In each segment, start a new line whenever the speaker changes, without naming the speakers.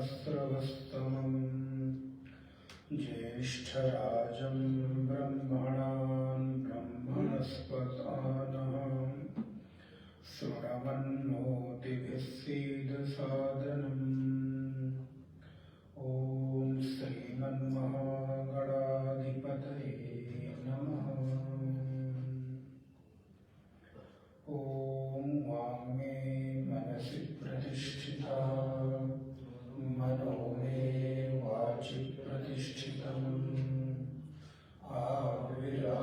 सहस्रवस्तमं ज्येष्ठराजं ब्रह्मणां ब्रह्मणस्पतानः सुरवन्नोतिभिः सीदसादनम्। ॐ श्रीमन्महागणाधिपतये नमः। ॐ वाङ्मे मनसि प्रतिष्ठिता मनो मे वाचि प्रतिष्ठितम् आविरावीर्महेति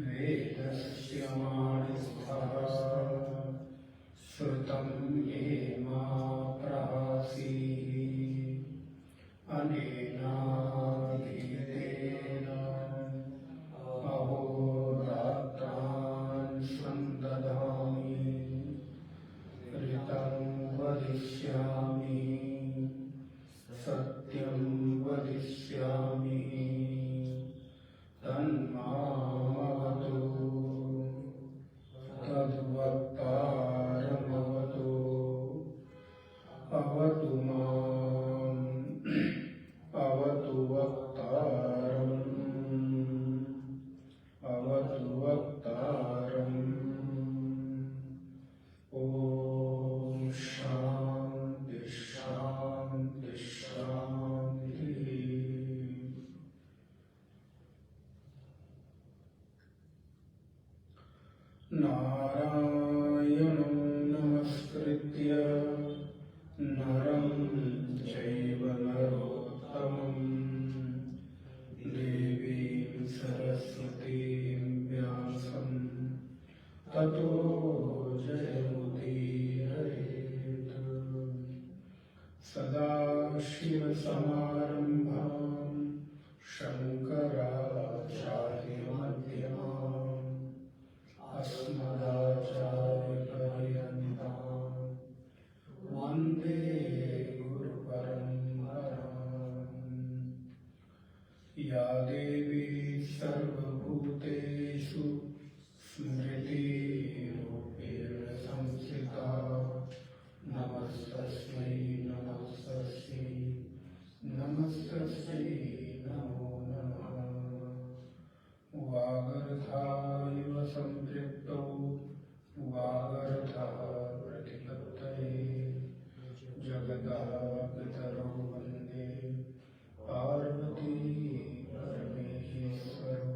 वेदस्य मानस्थः श्रुतं ये मा प्रहासीः अनेनाधीतेन अहोरात्रान् सन्दधामि ऋतं वदिष्यामि सत्यं वदिष्यामि तन्मामवतु तद्वक्तारमवतु अवतु माम् अवतु वक्तारम् अवतु वक्तारम्। ॐ शान्ति शान्ति शान्तिः। नारायणं नमस्कृत्य नरं चैव नरोत्तमं देवीं सरस्वतीं व्यासं ततो जयमुदीरयेत्। सदाशिवसमारम्भां शङ्कराचार्यमध्यमाम् अस्मदाचार्यपर्यन्तां वन्दे गुरुपरम्पराम्। या देवी सर्वभूतेषु स्मृतिरूपेण संस्थिता नमस्तस्मै नमस्तस्यै नमस्तस्यै नमो नमः। वागर्थाविव सम्पृक्तौ वागर्थः प्रतिपत्तये जगदापितरौ वन्दे पार्वती परमेश्वरौ।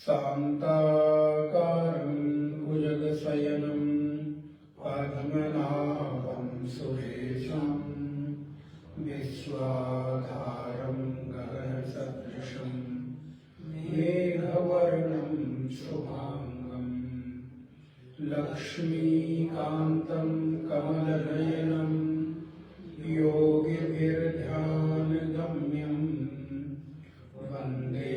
शान्ताकारं भुजगशयनं पद्मनाभं सुरेशं विश्वाधारं गगनसदृशं मेघवर्णं शुभांगं लक्ष्मीकान्तं कमलनयनं योगिभिर्ध्यानगम्यं वन्दे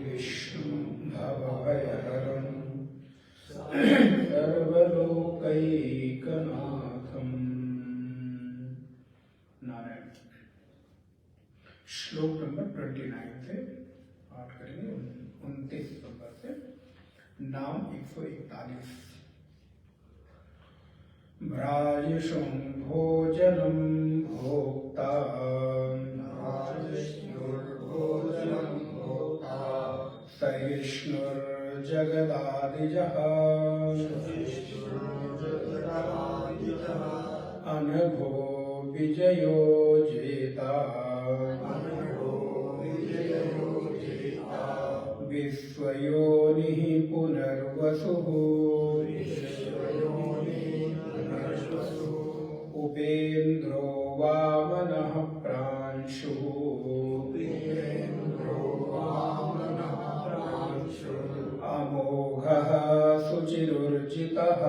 विष्णुं भवभयहरं सर्वलोकैकनाथम्। नारायण। श्लोक नंबर 29 से पाठ करेंगे 29 नंबर से। नाम 141। भ्राजशुम्भोजनं भोक्ता सहिष्णुर्जगदादिजः अनघो विजयो जेता विश्वयोनिः पुनर्वसुः उपेन्द्रो वामनः प्रांशुः अमोघः शुचिरुर्जितः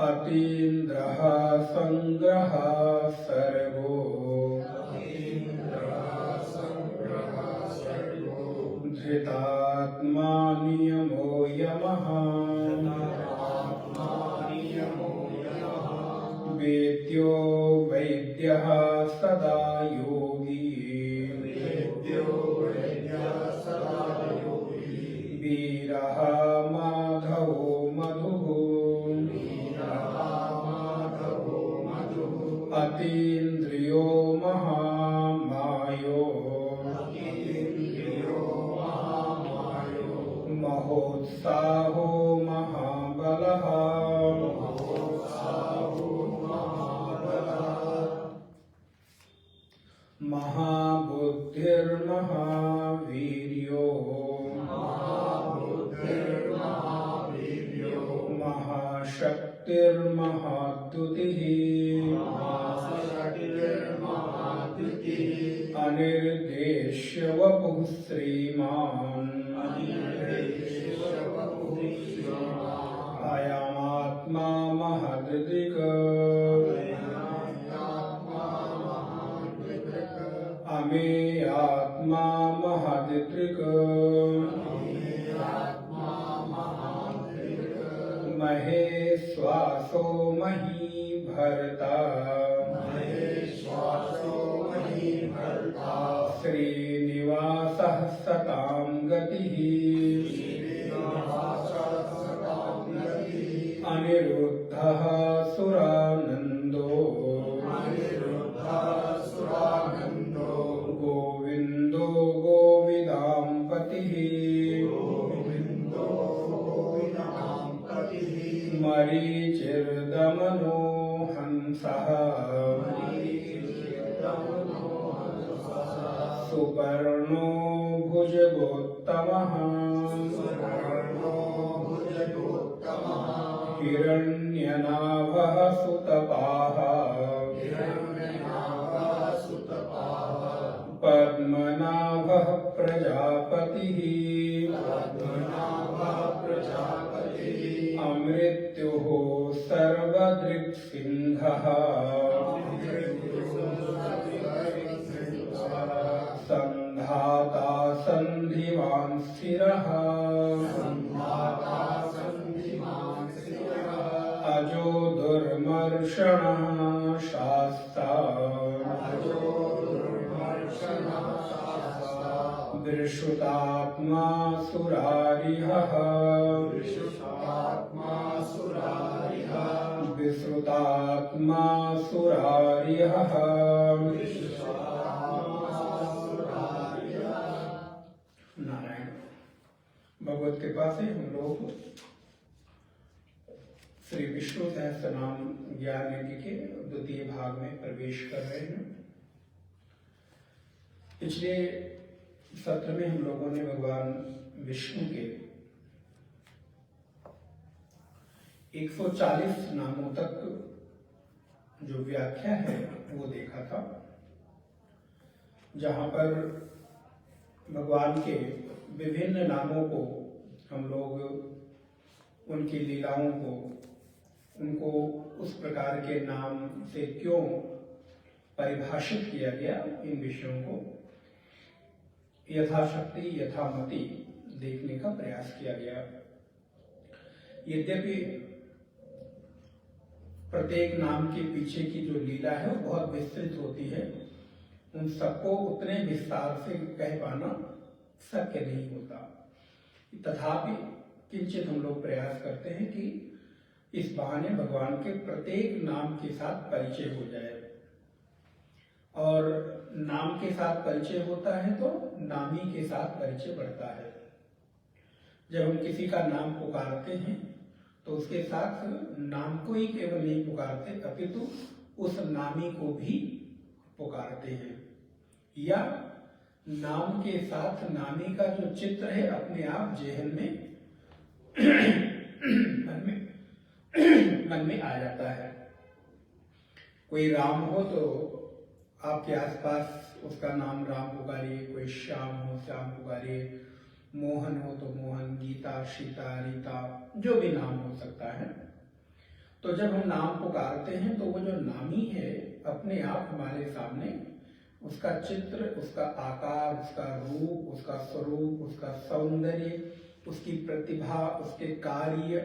अतीन्द्रः संग्रहः सर्वो धृतात्मा नियमो यमः वेद्यो वैद्यः सदा योगी मतीन्द्रियो महामायो महोत्साहो महाबलः महाबुद्धिर्महावीर्यो महाशक्तिर्महाद्युतिः अनिर्देश्य वपुः श्रीमान् अयमात्मा महदृक् अमेयात्मा महदृक् महेश्वासो महीभर्ता श्रीनिवासः सतां गतिः अनिरुद्धः सुरानन्दो गोविन्दो गोविदाम्पतिः मरीचिर्दमनो हंसः सुपर्णो भुजगोत्तमः हिरण्यनाभः सुतपाः पद्मनाभः प्रजापतिः अमृत्युः सर्वदृक्सिंहः संधाता संधिवान् स्थिरः अजो दुर्मर्षणः शास्ता विश्रुतात्मा सुरारिहः विश्रुतात्मा सुरारिहः नारायण। भगवत कृपा से हम लोग श्री विष्णु सहस्त्रनाम ज्ञान यज्ञ के द्वितीय भाग में प्रवेश कर रहे हैं। पिछले सत्र में हम लोगों ने भगवान विष्णु के 140 नामों तक जो व्याख्या है वो देखा था, जहां पर भगवान के विभिन्न नामों को हम लोग उनकी लीलाओं को, उनको उस प्रकार के नाम से क्यों परिभाषित किया गया, इन विषयों को यथाशक्ति यथामति देखने का प्रयास किया गया। यद्यपि प्रत्येक नाम के पीछे की जो लीला है वो बहुत विस्तृत होती है, उन सबको उतने विस्तार से कह पाना शक्य नहीं होता। तथापि किंचित हम लोग प्रयास करते हैं कि इस बहाने भगवान के प्रत्येक नाम के साथ परिचय हो जाए, और नाम के साथ परिचय होता है तो नामी के साथ परिचय बढ़ता है। जब हम किसी का नाम पुकारते हैं तो उसके साथ नाम को ही केवल नहीं पुकारते, अपितु उस नामी को भी पुकारते हैं, या नाम के साथ नामी का जो चित्र है अपने आप जेहन में मन में आ जाता है। कोई राम हो तो आपके आसपास उसका नाम राम पुकारिए, कोई श्याम हो श्याम पुकारिए, मोहन हो तो मोहन, गीता, सीता, रीता, जो भी नाम हो सकता है। तो जब हम नाम पुकारते हैं तो वो जो नामी है अपने आप हमारे सामने उसका चित्र, उसका आकार, उसका रूप, उसका स्वरूप, उसका सौंदर्य, उसकी प्रतिभा, उसके कार्य,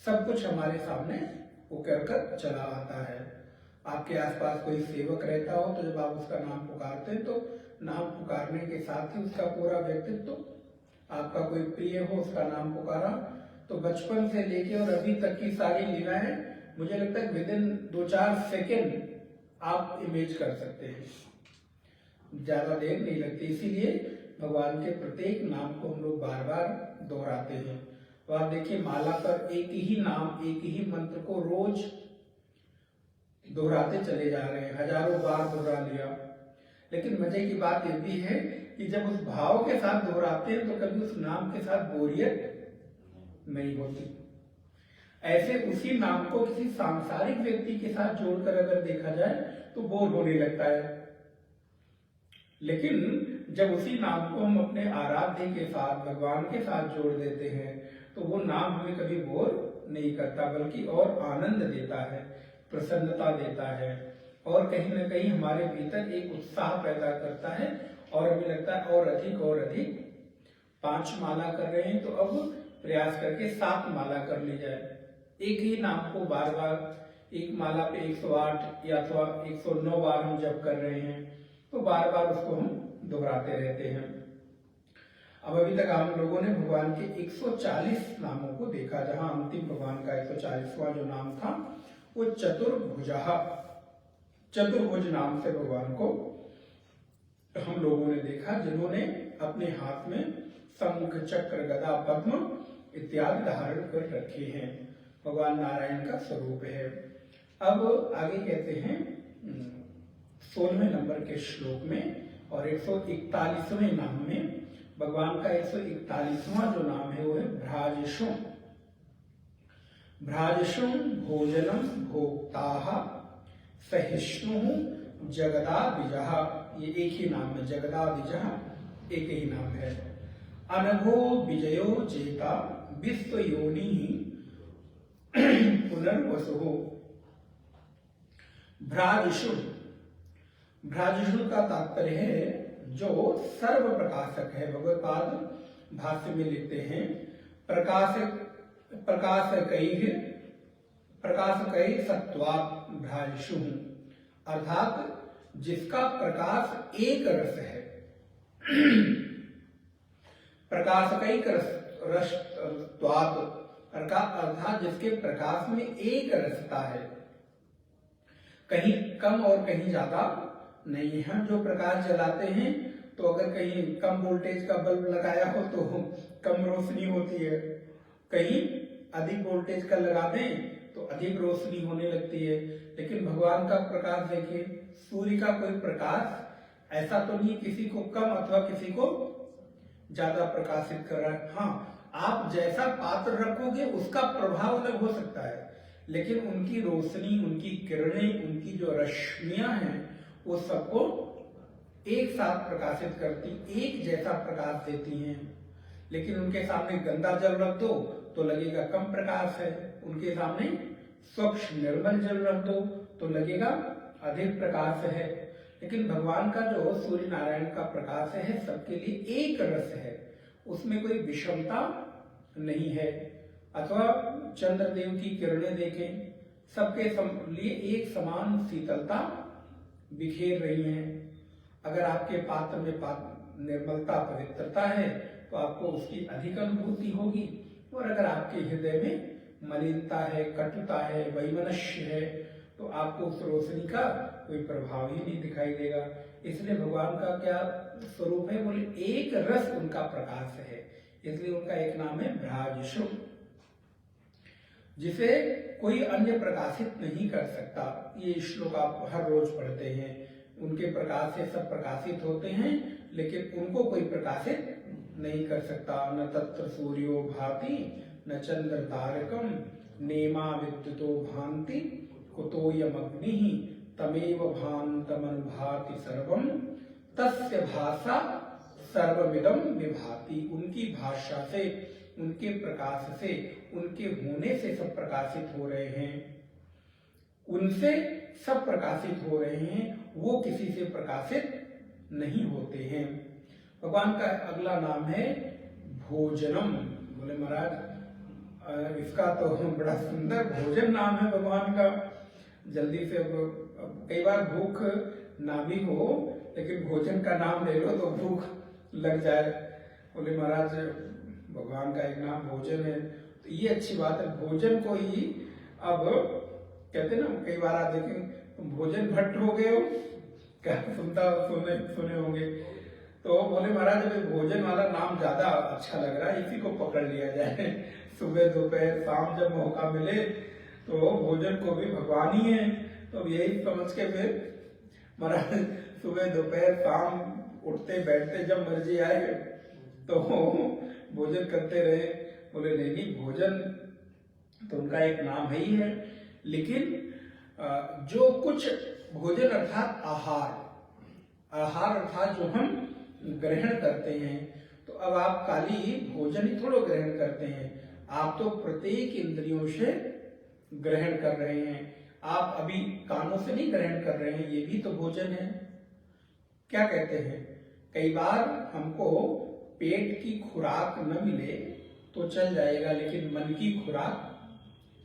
सब कुछ हमारे सामने उकर कर चला आता है। आपके आसपास कोई सेवक रहता हो तो जब आप उसका नाम पुकारते हैं तो नाम पुकारने के साथ ही उसका पूरा व्यक्तित्व, आपका कोई प्रिय हो उसका नाम पुकारा तो बचपन से लेके और अभी तक की सारी लीलाएं मुझे लगता है विदिन 2-4 सेकेंड आप इमेज कर सकते हैं, ज्यादा देर नहीं लगती। इसीलिए भगवान के प्रत्येक नाम को हम लोग बार बार दोहराते हैं। तो आप देखिए माला पर एक ही नाम, एक ही मंत्र को रोज दोहराते चले जा रहे हैं, हजारों बार दोहरा लिया। लेकिन मजे की बात यह भी है कि जब उस भाव के साथ दोहराते हैं तो कभी उस नाम के साथ बोरियत नहीं होती। ऐसे उसी नाम को किसी सांसारिक व्यक्ति के साथ जोड़कर अगर देखा जाए तो बोर होने लगता है। लेकिन जब उसी नाम को हम अपने आराध्य के साथ, भगवान के साथ जोड़ देते हैं तो वो नाम हमें कभी बोर नहीं करता, बल्कि और आनंद देता है, प्रसन्नता देता है, और कहीं ना कहीं हमारे भीतर एक उत्साह पैदा करता है। और हमें लगता है और अधिक 5 माला कर रहे हैं तो अब प्रयास करके 7 माला कर ली जाए। एक ही नाम को बार बार एक माला पे 108 या अथवा 109 बार हम जप कर रहे हैं तो बार बार उसको हम दोहराते रहते हैं। अब अभी तक हम लोगों ने भगवान के 140 नामों को देखा, जहां अंतिम भगवान का 140वां जो नाम था वो चतुर्भुज नाम से भगवान को हम लोगों ने देखा, जिन्होंने अपने हाथ में शंख, चक्र, गदा, पद्म इत्यादि धारण कर रखे हैं। भगवान नारायण का स्वरूप है। अब आगे कहते हैं 16वें नंबर के श्लोक में और 141वें नाम में भगवान का 141वां जो नाम है वो है भ्राजशुं। भ्राजशुं भोजनम भोक्ताः सहिष्णुः जगदादिजः। ये एक ही नाम है, जगदादिजः एक ही नाम है। अनघो विजयो जेता विश्व योनि पुनर्वसुः। भ्राजशुं, भ्राजशुं का तात्पर्य है जो सर्व प्रकाशक है। भगवत्पाद भाष्य में लिखते हैं प्रकाशकैः सत्वात् भ्राजशुं, अर्थात जिसका प्रकाश एक रस है। प्रकाशकैः रसत्वात्, अर्थात जिसके प्रकाश में एक रसता है, कहीं कम और कहीं ज्यादा नहीं है। हम जो प्रकाश जलाते हैं तो अगर कहीं कम वोल्टेज का बल्ब लगाया हो तो कम रोशनी होती है, कहीं अधिक वोल्टेज का लगा दें तो अधिक रोशनी होने लगती है। लेकिन भगवान का प्रकाश देखिए, सूर्य का कोई प्रकाश ऐसा तो नहीं किसी को कम अथवा किसी को ज्यादा प्रकाशित कर रहा है। हाँ, आप जैसा पात्र रखोगे उसका प्रभाव अलग हो सकता है, लेकिन उनकी रोशनी, उनकी किरणें, उनकी जो रश्मियां हैं वो सबको एक साथ प्रकाशित करती, एक जैसा प्रकाश देती हैं। लेकिन उनके सामने गंदा जल रख दो तो लगेगा कम प्रकाश है, उनके सामने स्वच्छ निर्मल जल रख दो तो लगेगा अधिक प्रकाश है। लेकिन भगवान का जो सूर्य नारायण का प्रकाश है सबके लिए एक रस है, उसमें कोई विषमता नहीं है। अथवा चंद्रदेव की किरणें देखें, सबके लिए एक समान शीतलता बिखेर रही हैं। अगर आपके पात्र में निर्मलता, पवित्रता है तो आपको उसकी अधिक अनुभूति होगी, और अगर आपके हृदय में मलिनता है, कटुता है, वैमनस्य है तो आपको उस रोशनी का कोई प्रभाव ही नहीं दिखाई देगा। इसलिए भगवान का क्या स्वरूप है, बोले एक रस उनका प्रकाश है, इसलिए उनका एक नाम है भ्राजशुं, जिसे कोई अन्य प्रकाशित नहीं कर सकता। ये श्लोक आप हर रोज पढ़ते हैं। उनके प्रकाश से सब प्रकाशित होते हैं, लेकिन उनको कोई प्रकाशित नहीं कर सकता। न तत्र सूर्यो भाति न चंद्र तारकम नेमा विद्युतो भांति कुतोयमग्निः तमेव भान्तमनुभाति सर्वम तस्य भाषा सर्वमिदं विभाति। उनकी भाषा से, उनके प्रकाश से, उनके होने से सब प्रकाशित हो रहे हैं, उनसे सब प्रकाशित हो रहे हैं, वो किसी से प्रकाशित नहीं होते हैं। भगवान का अगला नाम है भोजनम। बोले महाराज इसका तो बड़ा सुंदर भोजन नाम है भगवान का। जल्दी से अब कई बार भूख ना भी हो लेकिन भोजन का नाम ले लो तो भूख लग जाए। बोले महाराज भगवान का एक नाम भोजन है, तो ये अच्छी बात है। भोजन को ही अब कहते ना, कई बार आप देखें तुम भोजन भट्ट हो गए हो क्या? सुने होंगे। तो बोले महाराज अभी भोजन वाला नाम ज्यादा अच्छा लग रहा है, इसी को पकड़ लिया जाए। सुबह दोपहर शाम जब मौका मिले तो भोजन को भी भगवान ही है, तो यही समझ के फिर महाराज सुबह दोपहर शाम उठते बैठते जब मर्जी आए तो भोजन करते रहे। बोले नहीं नहीं, भोजन तो उनका एक नाम है ही है, लेकिन जो कुछ भोजन अर्थात आहार अर्थात जो हम ग्रहण करते हैं, तो अब आप खाली भोजन ही थोड़ा ग्रहण करते हैं, आप तो प्रत्येक इंद्रियों से ग्रहण कर रहे हैं। आप अभी कानों से नहीं ग्रहण कर रहे हैं, ये भी तो भोजन है। क्या कहते हैं, कई बार हमको पेट की खुराक न मिले तो चल जाएगा, लेकिन मन की खुराक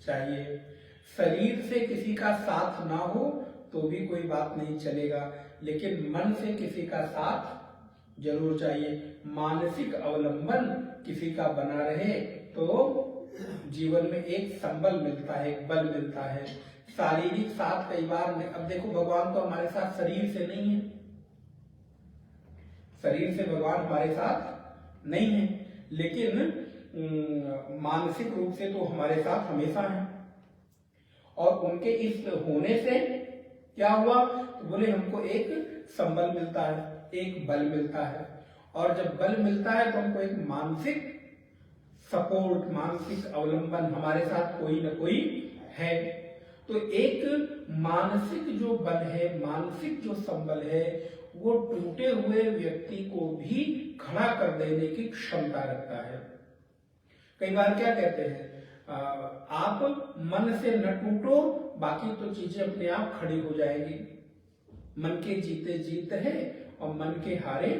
चाहिए। शरीर से किसी का साथ ना हो तो भी कोई बात नहीं चलेगा, लेकिन मन से किसी का साथ जरूर चाहिए। मानसिक अवलंबन किसी का बना रहे तो जीवन में एक संबल मिलता है, एक बल मिलता है। शारीरिक साथ कई बार नहीं। अब देखो भगवान तो हमारे साथ शरीर से नहीं है, शरीर से भगवान हमारे साथ नहीं है, लेकिन मानसिक रूप से तो हमारे साथ हमेशा है। और उनके इस होने से क्या हुआ, तो बोले हमको एक संबल मिलता है, एक बल मिलता है। और जब बल मिलता है तो हमको एक मानसिक सपोर्ट, मानसिक अवलंबन, हमारे साथ कोई न कोई है। तो एक मानसिक जो बल है, मानसिक जो संबल है, वो टूटे हुए व्यक्ति को भी खड़ा कर देने की क्षमता रखता है। कई बार क्या कहते हैं, आप मन से न टूटो, बाकी तो चीजें अपने आप खड़ी हो जाएगी। मन के जीते जीत है और मन के हारे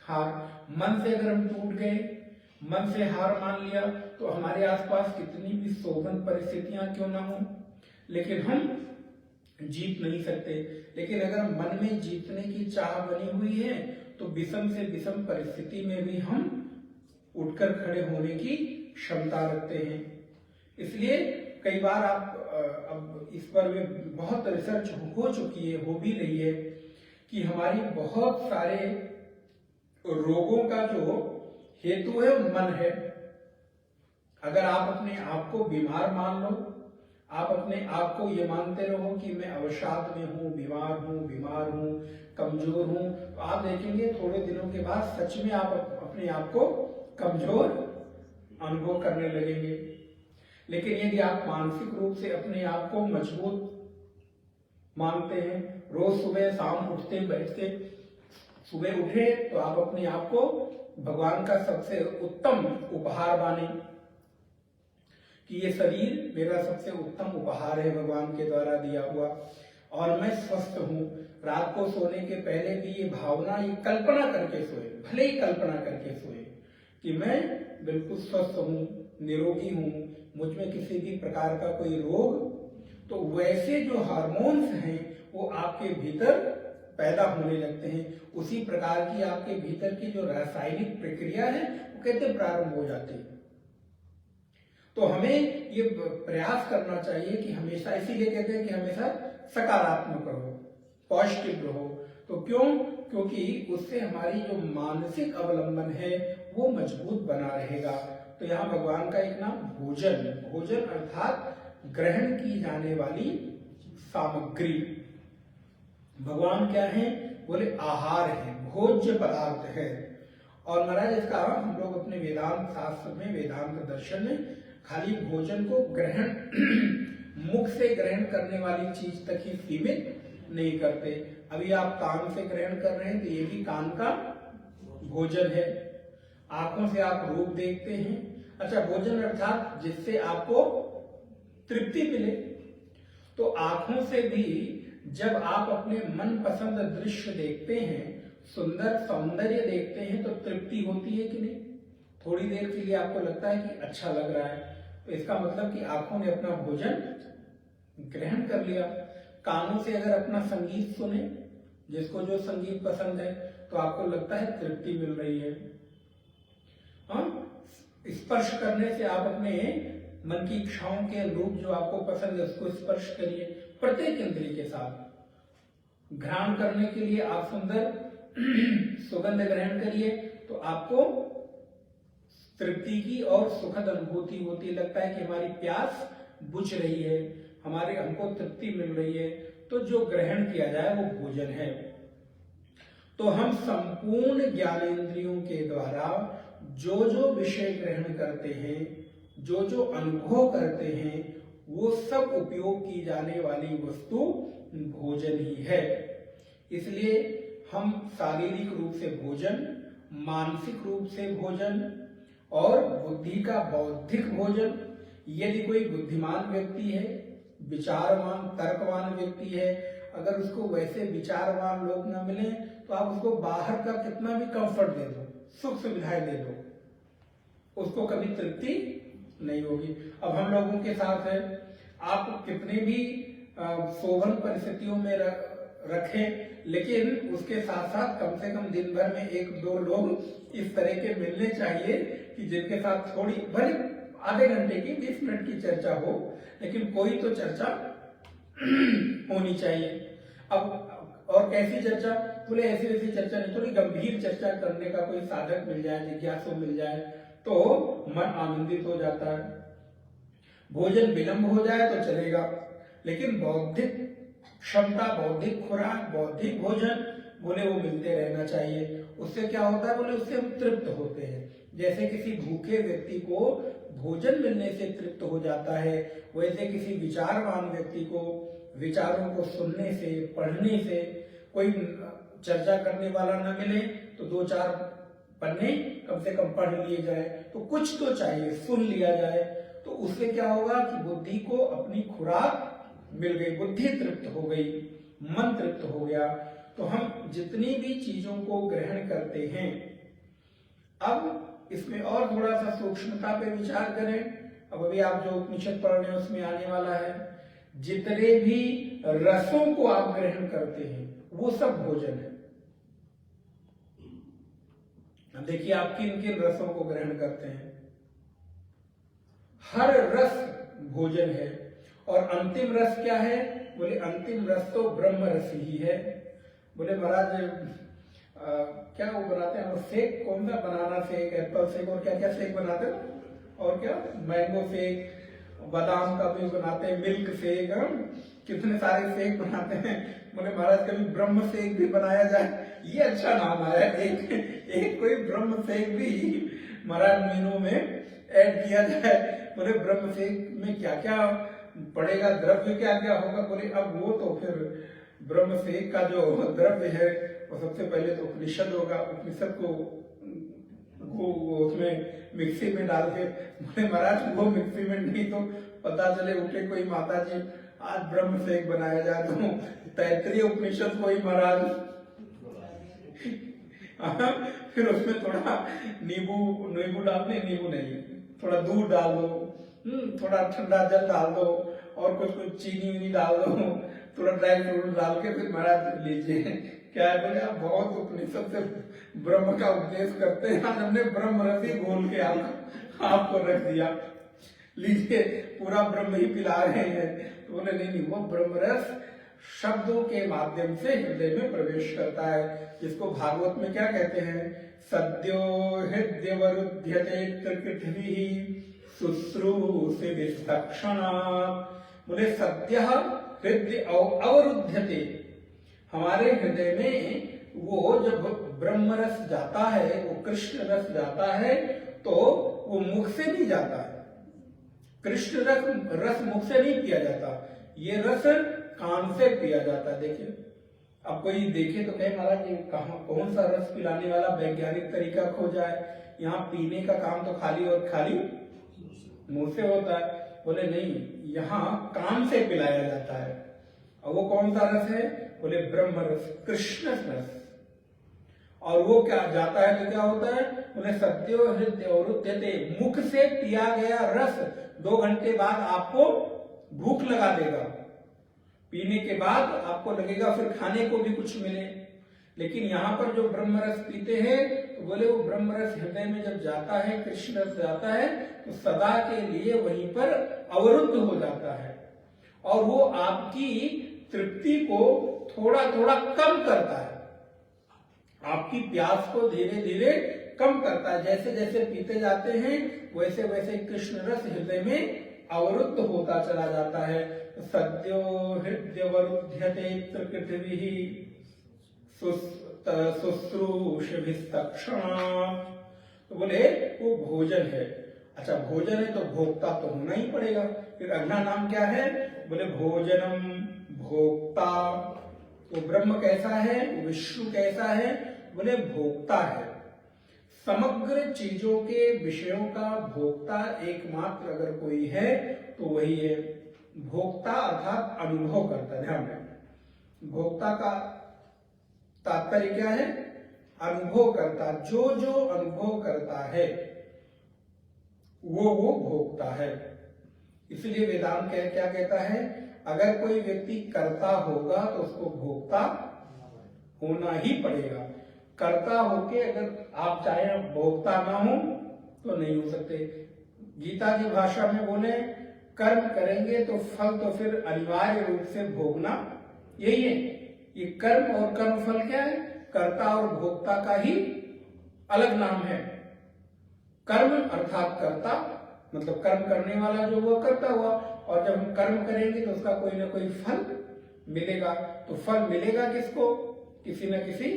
हार। मन से अगर हम टूट गए, मन से हार मान लिया, तो हमारे आसपास कितनी भी शोभन परिस्थितियां क्यों ना हो, लेकिन हम जीत नहीं सकते। लेकिन अगर मन में जीतने की चाह बनी हुई है तो विषम से विषम परिस्थिति में भी हम उठकर खड़े होने की क्षमता रखते हैं। इसलिए कई बार आप अब इस पर भी बहुत रिसर्च हो चुकी है, हो भी रही है, कि हमारी बहुत सारे रोगों का जो हेतु है मन है। अगर आप अपने आप को बीमार मान लो, आप अपने आप को ये मानते रहो कि मैं अवसाद में हूँ, बीमार हूँ, कमजोर हूँ, तो आप देखेंगे थोड़े दिनों के बाद सच में आप अपने आप को कमजोर अनुभव करने लगेंगे। लेकिन यदि आप मानसिक रूप से अपने आप को मजबूत मानते हैं, रोज सुबह शाम उठते बैठते, सुबह उठे तो आप अपने आप को भगवान का सबसे उत्तम उपहार माने कि ये शरीर मेरा सबसे उत्तम उपहार है भगवान के द्वारा दिया हुआ, और मैं स्वस्थ हूँ। रात को सोने के पहले भी ये भावना, ये कल्पना करके सोए, भले ही कल्पना करके सोए कि मैं बिल्कुल स्वस्थ हूँ, निरोगी हूँ, मुझ में किसी भी प्रकार का कोई रोग, तो वैसे जो हार्मोन्स हैं वो आपके भीतर पैदा होने लगते हैं। उसी प्रकार की आपके भीतर की जो रासायनिक प्रक्रिया है वो कहते प्रारंभ हो जाती है। तो हमें ये प्रयास करना चाहिए कि हमेशा, इसीलिए कहते हैं कि हमेशा सकारात्मक रहो, पॉजिटिव रहो। तो क्यों? क्योंकि उससे हमारी जो मानसिक अवलंबन है वो मजबूत बना रहेगा। तो यहाँ भगवान का एक नाम भोजन, भोजन अर्थात ग्रहण की जाने वाली सामग्री। भगवान क्या है? बोले आहार है, भोज्य पदार्थ है। और महाराज इसका हम लोग अपने वेदांत शास्त्र में, वेदांत दर्शन में खाली भोजन को ग्रहण मुख से ग्रहण करने वाली चीज तक ही सीमित नहीं करते। अभी आप कान से ग्रहण कर रहे हैं तो ये भी कान का भोजन है। आंखों से आप रूप देखते हैं, अच्छा भोजन अर्थात जिससे आपको तृप्ति मिले। तो आंखों से भी जब आप अपने मन पसंद दृश्य देखते हैं, सुंदर सौंदर्य देखते हैं, तो तृप्ति होती है कि नहीं? थोड़ी देर के लिए आपको लगता है कि अच्छा लग रहा है, तो इसका मतलब कि आंखों ने अपना भोजन ग्रहण कर लिया। कानों से अगर अपना संगीत सुने, जिसको जो संगीत पसंद है, तो आपको लगता है तृप्ति मिल रही है। स्पर्श करने से आप अपने मन की इच्छाओं के अनुरूप जो आपको पसंद है उसको स्पर्श करिए, प्रत्येक इंद्रिय के साथ। घ्राण करने के लिए आप सुंदर सुगंध ग्रहण करिए तो आपको तृप्ति की और सुखद अनुभूति होती, लगता है कि हमारी प्यास बुझ रही है, हमको तृप्ति मिल रही है, तो जो ग्रहण किया जाए वो भोजन है। तो हम संपूर्ण ज्ञानेंद्रियों के द्वारा जो जो विषय ग्रहण करते हैं, जो जो अनुभव करते हैं, वो सब उपयोग की जाने वाली वस्तु भोजन ही है। इसलिए हम शारीरिक रूप से भोजन, मानसिक रूप से भोजन और बुद्धि का बौद्धिक भोजन, यदि कोई बुद्धिमान व्यक्ति है, विचारवान तर्कवान व्यक्ति है, अगर उसको वैसे विचारवान लोग न मिले तो आप उसको बाहर का कितना भी कंफर्ट दे दो, सुख सुविधाएं दे दो, उसको कभी तृप्ति नहीं होगी। अब हम लोगों के साथ है, आप कितने भी शोभन परिस्थितियों में रखें, लेकिन उसके साथ साथ कम से कम दिन भर में 1-2 लोग इस तरह के मिलने चाहिए कि जिनके साथ थोड़ी भले आधे घंटे की 20 मिनट की चर्चा हो, लेकिन कोई तो चर्चा होनी चाहिए। अब और कैसी चर्चा? बोले ऐसी वैसी चर्चा नहीं, थोड़ी गंभीर चर्चा करने का कोई साधक मिल जाए, जिज्ञासु मिल जाए तो मन आनंदित हो जाता है। भोजन विलंब हो जाए तो चलेगा, लेकिन बौद्धिक क्षमता, बौद्धिक खुराक, बौद्धिक भोजन बोले वो मिलते रहना चाहिए। उससे क्या होता है? बोले उससे हम तृप्त होते हैं। जैसे किसी भूखे व्यक्ति को भोजन मिलने से तृप्त हो जाता है, वैसे किसी विचारवान व्यक्ति को विचारों को सुनने से, पढ़ने से, कोई चर्चा करने वाला न मिले तो 2-4 पन्ने कम से कम पढ़ लिए जाए, तो कुछ तो चाहिए, सुन लिया जाए, तो उससे क्या होगा कि बुद्धि को अपनी खुराक मिल गई, बुद्धि तृप्त हो गई, मन तृप्त हो गया। तो हम जितनी भी चीजों को ग्रहण करते हैं, अब इसमें और थोड़ा सा सूक्ष्मता पे विचार करें। अब अभी आप जो उपनिषद पढ़ रहे हैं उसमें आने वाला है, जितने भी रसों को आप ग्रहण करते हैं वो सब भोजन है। अब देखिए आप किन किन रसों को ग्रहण करते हैं। हर रस भोजन है। और अंतिम रस क्या है? बोले अंतिम रस तो ब्रह्म रस ही है। बोले महाराज क्या वो बनाते हैं, वो शेक कौन सा, बनाना शेक, एप्पल शेक और क्या क्या शेक बनाते हैं, और क्या मैंगो शेक, बादाम का भी बनाते हैं, मिल्क शेक, कितने सारे शेक बनाते हैं। बोले महाराज कभी ब्रह्म शेक भी बनाया जाए, ये अच्छा नाम आया, एक कोई ब्रह्म शेक भी महाराज मेनू में ऐड किया जाए। बोले ब्रह्म शेक में क्या क्या पड़ेगा, द्रव्य क्या क्या होगा? बोले अब वो तो फिर ब्रह्म शेक का जो द्रव्य है वो सबसे पहले तो उपनिषद होगा, उपनिषद को उसमें मिक्सी में डाल के, बोले महाराज वो मिक्सी में नहीं तो पता चले उठे कोई माता जी आज ब्रह्म शेक बनाया जाए तो तैतरीय उपनिषद को ही महाराज फिर उसमें थोड़ा नींबू डालते, नींबू नहीं, थोड़ा दूध डाल दो, थोड़ा ठंडा जल डाल दो और कुछ चीनी डाल दो, थोड़ा ड्राई फ्रूट डाल के फिर महाराज लीजिए। क्या है? बोले आप बहुत उपनिषद से ब्रह्म का उपदेश करते हैं, आज हमने ब्रह्म रस ही घोल के आपको रख दिया, लीजिए पूरा ब्रह्म ही पिला रहे हैं। तो बोले नहीं, वो ब्रह्म रस शब्दों के माध्यम से हृदय में प्रवेश करता है, जिसको भागवत में क्या कहते हैं? सद्यो हृदयवरुध्यते पृथ्वी शुश्रूषि विस्तक्षणात्। बोले सद्य हृदय अवरुध्यते, हमारे हृदय में वो जब ब्रह्म रस जाता है, वो कृष्ण रस जाता है, तो वो मुख से नहीं जाता है। कृष्ण रस मुख से नहीं पिया जाता, ये रस कान से पिया जाता है। देखिए अब कोई देखे तो कहे महाराज ये कौन सा रस पिलाने वाला वैज्ञानिक तरीका खोजा है, यहाँ पीने का काम तो खाली और खाली मुंह से होता है। बोले नहीं, यहाँ कान से पिलाया जाता है। और वो कौन सा रस है? बोले ब्रह्म रस, कृष्ण रस। और वो क्या जाता है तो क्या होता है? बोले सत्यो हृदय अवरुध्यते, मुख से पिया गया रस 2 घंटे बाद आपको भूख लगा देगा, पीने के बाद आपको लगेगा फिर खाने को भी कुछ मिले। लेकिन यहाँ पर जो ब्रह्म रस पीते हैं तो बोले वो ब्रह्म रस हृदय में जब जाता है, कृष्ण रस जाता है, तो सदा के लिए वहीं पर अवरुद्ध हो जाता है। और वो आपकी तृप्ति को थोड़ा थोड़ा कम करता है, आपकी प्यास को धीरे धीरे कम करता है। जैसे जैसे पीते जाते हैं वैसे वैसे कृष्ण रस हृदय में अवरुद्ध होता चला जाता है। सद्यो हृदयवरुध्यते पृथ्वी शुश्रूषभिस्तक्षणा। तो बोले वो भोजन है। अच्छा, भोजन है तो भोक्ता तो होना ही पड़ेगा। फिर अगला नाम क्या है? बोले भोजनम भोक्ता। तो ब्रह्म कैसा है, विष्णु कैसा है? बोले भोक्ता है। समग्र चीजों के विषयों का भोक्ता एकमात्र अगर कोई है तो वही है भोक्ता, अर्थात अनुभव करता। ध्यान रखें, भोक्ता का तात्पर्य क्या है? अनुभव करता। जो जो अनुभव करता है वो भोक्ता है। इसलिए वेदांत क्या कहता है? अगर कोई व्यक्ति कर्ता होगा तो उसको भोक्ता होना ही पड़ेगा। कर्ता होके अगर आप चाहे भोक्ता ना हो तो नहीं हो सकते। गीता की भाषा में बोले कर्म करेंगे तो फल तो फिर अनिवार्य रूप से भोगना यही है। ये कर्म और कर्म फल क्या है? कर्ता और भोक्ता का ही अलग नाम है। कर्म अर्थात कर्ता, मतलब कर्म करने वाला जो हुआ कर्ता हुआ, और जब हम कर्म करेंगे तो उसका कोई ना कोई फल मिलेगा। तो फल मिलेगा किसको? किसी न किसी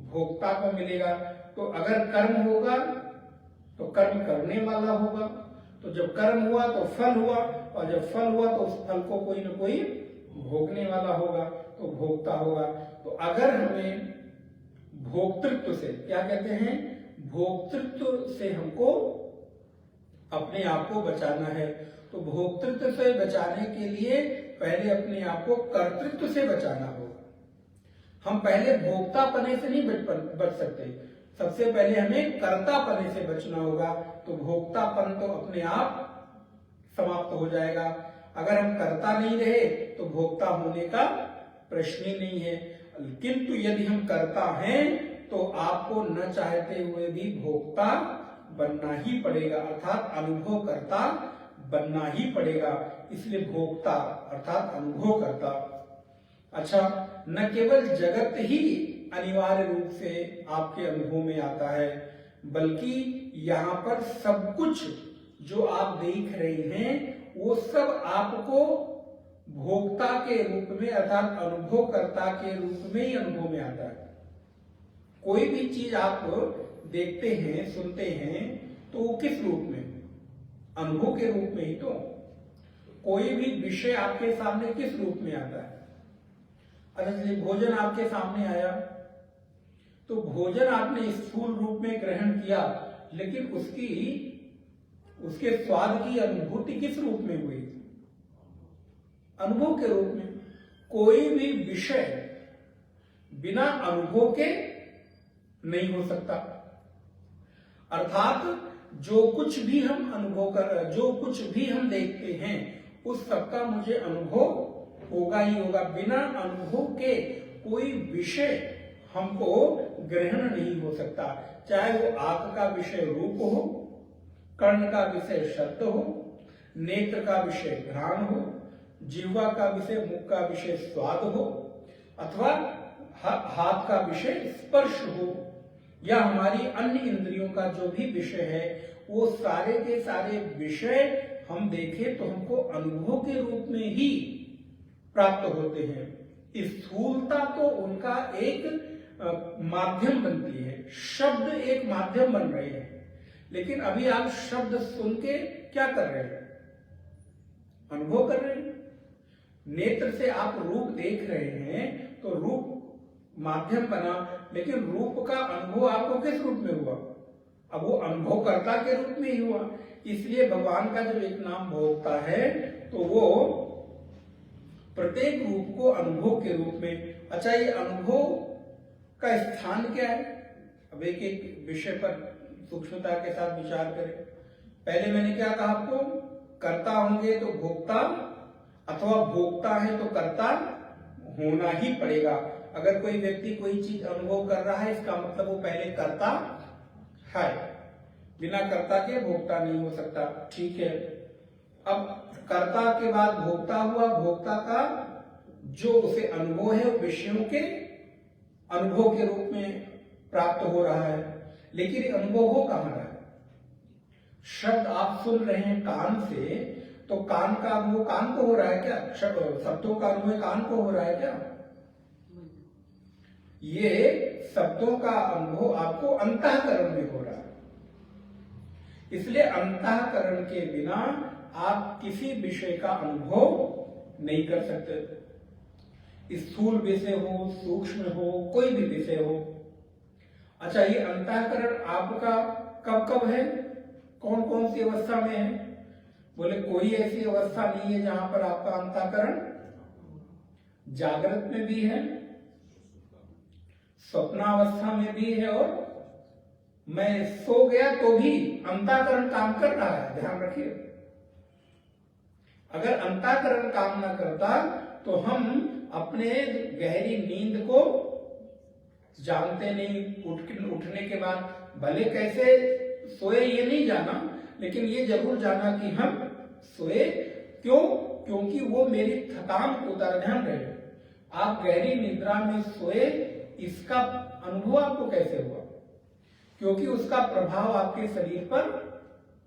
भोक्ता को मिलेगा। तो अगर कर्म होगा तो कर्म करने वाला होगा, तो जब कर्म हुआ तो फल हुआ, और जब फल हुआ तो उस फल को कोई न कोई भोगने वाला होगा, तो भोक्ता होगा। तो अगर हमें भोक्तृत्व से, क्या कहते हैं, भोक्तृत्व से हमको अपने आप को बचाना है, तो भोक्तृत्व से बचाने के लिए पहले अपने आप को कर्तृत्व से बचाना होगा। हम पहले भोक्तापने से नहीं बच सकते, सबसे पहले हमें कर्तापने से बचना होगा। तो भोक्तापन तो अपने आप समाप्त हो जाएगा। अगर हम कर्ता नहीं रहे तो भोक्ता होने का प्रश्न ही नहीं है। किंतु यदि हम कर्ता हैं तो आपको न चाहते हुए भी भोक्ता बनना ही पड़ेगा, अर्थात अनुभव करता बनना ही पड़ेगा। इसलिए भोक्ता अर्थात अनुभव करता। अच्छा, न केवल जगत ही अनिवार्य रूप से आपके अनुभव में आता है, बल्कि यहाँ पर सब कुछ जो आप देख रहे हैं वो सब आपको भोक्ता के रूप में अर्थात अनुभवकर्ता के रूप में ही अनुभव में आता है। कोई भी चीज आप देखते हैं, सुनते हैं, तो वो किस रूप में? अनुभव के रूप में ही तो। कोई भी विषय आपके सामने किस रूप में आता है? अरे भोजन आपके सामने आया तो भोजन आपने स्थूल रूप में ग्रहण किया, लेकिन उसके स्वाद की अनुभूति किस रूप में हुई? अनुभव के रूप में। कोई भी विषय बिना अनुभव के नहीं हो सकता। अर्थात जो कुछ भी हम अनुभव कर, जो कुछ भी हम देखते हैं उस सबका मुझे अनुभव होगा ही होगा। बिना अनुभव के कोई विषय हमको ग्रहण नहीं हो सकता। चाहे वो आंख का विषय रूप हो, कर्ण का विषय शब्द हो, नेत्र का विषय घ्राण हो, जिह्वा का विषय, मुख का विषय स्वाद हो, अथवा हाथ का विषय स्पर्श हो, या हमारी अन्य इंद्रियों का जो भी विषय है, वो सारे के सारे विषय हम देखें तो हमको अनुभव के रूप में ही प्राप्त होते हैं। स्थूलता तो उनका एक माध्यम बनती है, शब्द एक माध्यम बन रहे हैं। लेकिन अभी आप शब्द सुन के क्या कर रहे हैं? अनुभव कर रहे हैं। नेत्र से आप रूप देख रहे हैं तो रूप माध्यम बना, लेकिन रूप का अनुभव आपको किस रूप में हुआ? अब वो अनुभवकर्ता के रूप में ही हुआ। इसलिए भगवान का जब एक नाम भोक्ता है तो वो प्रत्येक रूप को अनुभव के रूप में। अच्छा, ये अनुभव का स्थान क्या है? अब एक एक विषय पर सूक्ष्मता के साथ विचार करें। पहले मैंने क्या कहा आपको? कर्ता होंगे तो भोक्ता, अथवा भोक्ता है तो कर्ता होना ही पड़ेगा। अगर कोई व्यक्ति कोई चीज अनुभव कर रहा है इसका मतलब वो पहले कर्ता है। बिना कर्ता के भोक्ता नहीं हो सकता। ठीक है, अब कर्ता के बाद भोक्ता हुआ, भोक्ता का जो उसे अनुभव है विषयों के अनुभव के रूप में प्राप्त हो रहा है, लेकिन अनुभव हो कहां रहा है? शब्द आप सुन रहे हैं कान से, तो कान का अनुभव कान को हो रहा है क्या? शब्दों का अनुभव कान को हो रहा है क्या? ये शब्दों का अनुभव आपको अंतःकरण में हो रहा है। इसलिए अंतःकरण के बिना आप किसी विषय का अनुभव नहीं कर सकते। स्थूल विषय हो, सूक्ष्म हो, कोई भी विषय हो। अच्छा, ये अंतःकरण आपका कब कब है, कौन कौन सी अवस्था में है? बोले कोई ऐसी अवस्था नहीं है जहां पर आपका अंतःकरण जागृत में भी है, स्वप्नावस्था में भी है, और मैं सो गया तो भी अंतःकरण काम कर रहा है। ध्यान रखिए, अगर अंतःकरण काम ना करता तो हम अपने गहरी नींद को जानते नहीं। उठने के बाद भले कैसे सोए ये नहीं जाना, लेकिन ये जरूर जाना कि हम सोए। क्यों? क्योंकि वो मेरी थकान को उतार। ध्यान रहे, आप गहरी निद्रा में सोए, इसका अनुभव आपको कैसे हुआ? क्योंकि उसका प्रभाव आपके शरीर पर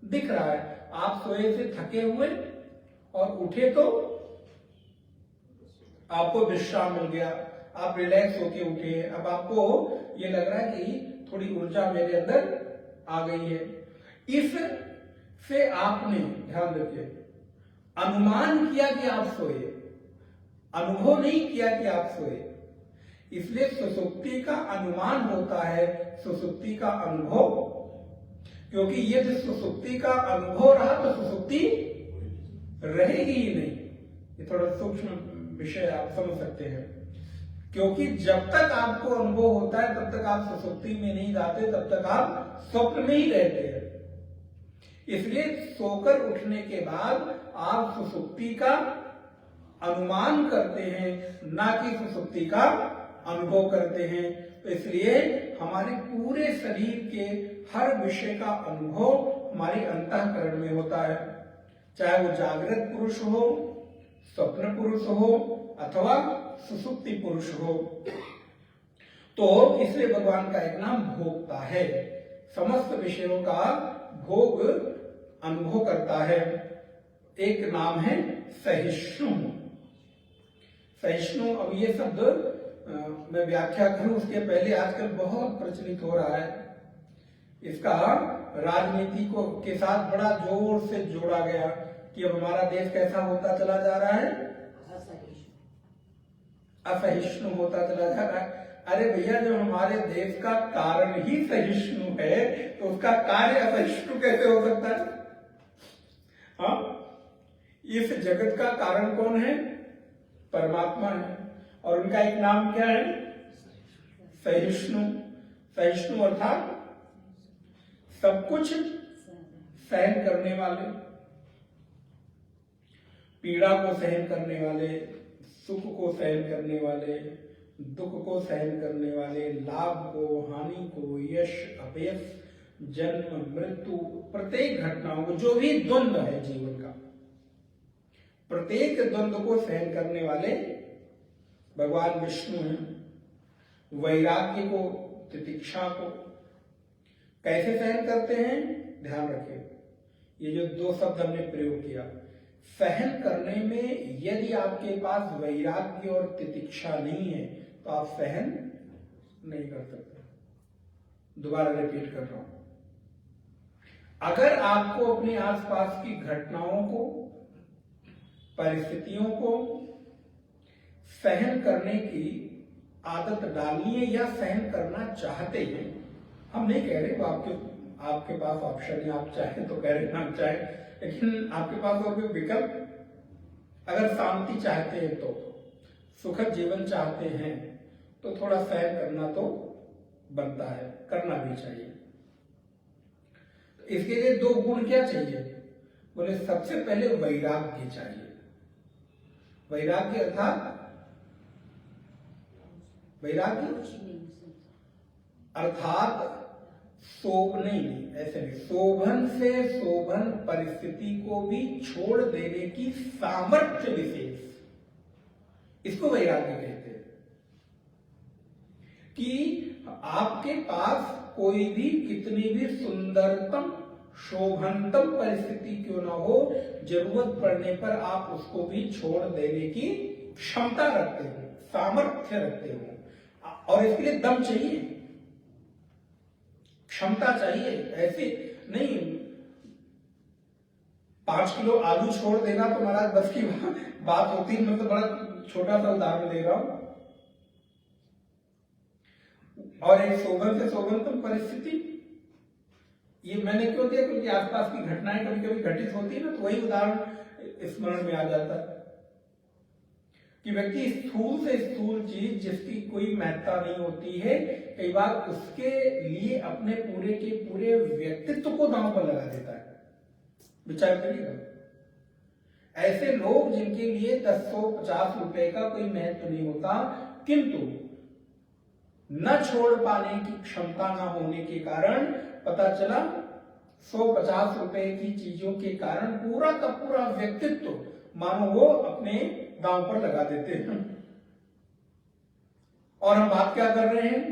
दिख रहा है। आप सोए से थके हुए और उठे तो आपको विश्राम मिल गया, आप रिलैक्स होके उठे। अब आपको ये लग रहा है कि थोड़ी ऊर्जा मेरे अंदर आ गई है। इस से आपने, ध्यान रखिए, अनुमान किया कि आप सोए, अनुभव नहीं किया कि आप सोए। इसलिए सुसुप्ति का अनुमान होता है, सुसुप्ति का अनुभव। क्योंकि यदि सुसुप्ति का अनुभव रहा तो सुसुप्ति रहेगी ही नहीं। ये थोड़ा सूक्ष्म विषय आप समझ सकते हैं। क्योंकि जब तक आपको अनुभव होता है तब तक आप सुसुप्ति में नहीं जाते, तब तक आप स्वप्न में ही रहते हैं। इसलिए सोकर उठने के बाद आप सुसुप्ति का अनुमान करते हैं, ना कि सुसुप्ति का अनुभव करते हैं। तो इसलिए हमारे पूरे शरीर के हर विषय का अनुभव हमारे अंतःकरण में होता है, चाहे वो जागृत पुरुष हो, स्वप्न पुरुष हो, अथवा सुसुप्ति पुरुष हो। तो इसलिए भगवान का एक नाम भोक्ता है, समस्त विषयों का भोग अनुभव करता है। एक नाम है सहिष्णु। सहिष्णु, अब ये शब्द मैं व्याख्या करूं उसके पहले आजकल बहुत प्रचलित हो रहा है। इसका राजनीति को के साथ बड़ा जोर से जोड़ा गया कि अब हमारा देश कैसा होता चला जा रहा है, असहिष्णु होता चला जा रहा है। अरे भैया, जब हमारे देश का कारण ही सहिष्णु है तो उसका कार्य असहिष्णु कैसे हो सकता है? हाँ, इस जगत का कारण कौन है? परमात्मा है, और उनका एक नाम क्या है? सहिष्णु। सहिष्णु अर्थात सब कुछ सहन करने वाले, पीड़ा को सहन करने वाले, सुख को सहन करने वाले, दुख को सहन करने वाले, लाभ को, हानि को, यश अपयश, जन्म मृत्यु, प्रत्येक घटनाओं को, जो भी द्वंद्व है जीवन का, प्रत्येक द्वंद्व को सहन करने वाले भगवान विष्णु हैं। वैराग्य को, तितिक्षा को कैसे सहन करते हैं? ध्यान रखें, ये जो दो शब्द हमने प्रयोग किया, सहन करने में यदि आपके पास वैराग्य और तितिक्षा नहीं है तो आप सहन नहीं कर सकते। दोबारा रिपीट कर रहा हूं, अगर आपको अपने आसपास की घटनाओं को, परिस्थितियों को सहन करने की आदत डालनी है या सहन करना चाहते हैं, हम नहीं कह रहे वो आपके पास ऑप्शन है, आप चाहें तो कह रहे ना चाहे, लेकिन आपके पास और कोई विकल्प, अगर शांति चाहते हैं तो, सुखद जीवन चाहते हैं तो थोड़ा सहन करना तो बनता है, करना भी चाहिए। इसके लिए दो गुण क्या चाहिए? बोले सबसे पहले वैराग्य चाहिए। वैराग्य अर्थात नहीं, ऐसे नहीं, शोभन से शोभन परिस्थिति को भी छोड़ देने की सामर्थ्य विशेष, इसको वैराग्य कहते हैं। कि आपके पास कोई भी कितनी भी सुंदरतम शोभनतम परिस्थिति क्यों ना हो, जरूरत पड़ने पर आप उसको भी छोड़ देने की क्षमता रखते हो, सामर्थ्य रखते हो, और इसके लिए दम चाहिए, क्षमता चाहिए। ऐसे नहीं 5 किलो आलू छोड़ देना तो महाराज बस की बात होती है। मैं तो बड़ा छोटा सा उदाहरण दे रहा हूं। और एक शोभन से शोभनतम परिस्थिति, ये मैंने क्यों दिया, क्योंकि आसपास की घटनाएं कभी कभी घटित होती है ना, तो वही उदाहरण स्मरण में आ जाता है कि व्यक्ति स्थूल से स्थूल चीज जिसकी कोई महत्ता नहीं होती है, कई बार उसके लिए अपने पूरे के पूरे व्यक्तित्व को दांव पर लगा देता है। विचार करिएगा, ऐसे लोग जिनके लिए 10-50 रुपए का कोई महत्व नहीं होता, किंतु न छोड़ पाने की क्षमता न होने के कारण पता चला 150 रुपए की चीजों के कारण पूरा का पूरा व्यक्तित्व मानो वो अपने दांव पर लगा देते हैं। और हम बात क्या कर रहे हैं?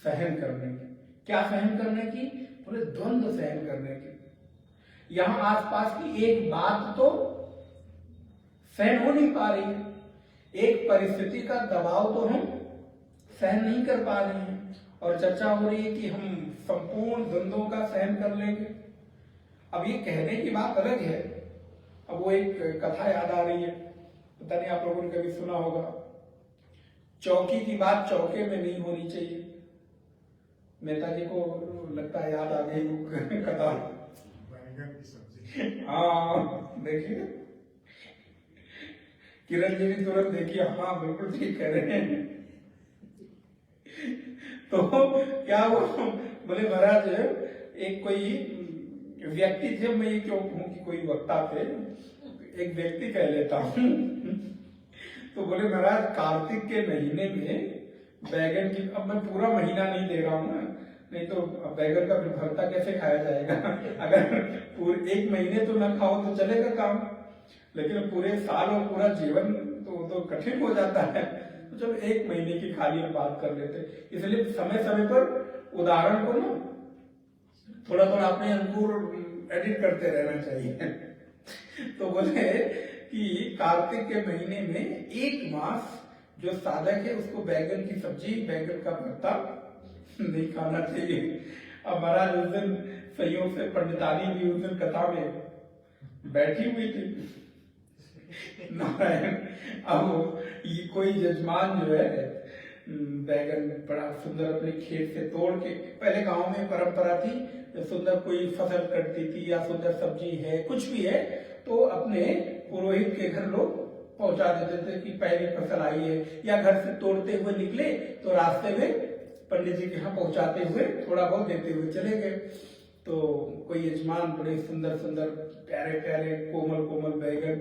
सहन करने की। क्या सहन करने की? पूरे द्वंद्व सहन करने की। यहां आसपास की एक बात तो सहन हो नहीं पा रही है, एक परिस्थिति का दबाव तो हम सहन नहीं कर पा रहे हैं, और चर्चा हो रही है कि हम संपूर्ण द्वंद्वों का सहन कर लेंगे। अब ये कहने की बात अलग है। अब वो एक कथा याद आ रही है, पता नहीं आप लोगों ने कभी सुना होगा, चौकी की बात चौके में नहीं होनी चाहिए। नेताजी को लगता है याद आ गई वो कथा। हाँ देखिए, किरण जी भी तुरंत देखिए, हाँ बिल्कुल ठीक कह रहे हैं। तो क्या वो बोले महाराज, एक कोई व्यक्ति थे, मैं ये क्यों कहूं कि कोई वक्ता थे, एक व्यक्ति कह लेता हूं। तो बोले महाराज, कार्तिक के महीने में बैगन की, अब मैं पूरा महीना नहीं दे रहा हूं ना, नहीं तो बैगन का फिर भरता कैसे खाया जाएगा। अगर पूरे 1 महीने तो ना खाओ तो चलेगा काम, लेकिन पूरे साल और पूरा जीवन तो कठिन हो जाता है। तो चलो 1 महीने की खाली हम बात कर लेते, इसलिए समय समय पर उदाहरण को ना थोड़ा थोड़ा अपने अनुकूल एडिट करते रहना चाहिए। तो बोले कि कार्तिक के महीने में 1 मास जो साधक है उसको बैगन की सब्जी, बैगन का भरता नहीं खाना चाहिए। अब महाराज उस दिन संयोग से पंडितानी भी उस दिन कथा में बैठी हुई थी। नारायण, अब ये कोई यजमान जो है बैगन बड़ा सुंदर अपने खेत से तोड़ के, पहले गांव में परंपरा थी, सुंदर कोई फसल कटती थी या सुंदर सब्जी है कुछ भी है तो अपने पुरोहित के घर लोग पहुंचा देते थे कि पहली फसल आई है, या घर से तोड़ते हुए निकले तो रास्ते में पंडित जी के यहाँ पहुंचाते हुए थोड़ा बहुत देते हुए चले गए। तो कोई यजमान बड़े सुंदर सुंदर प्यारे प्यारे कोमल कोमल बैगन,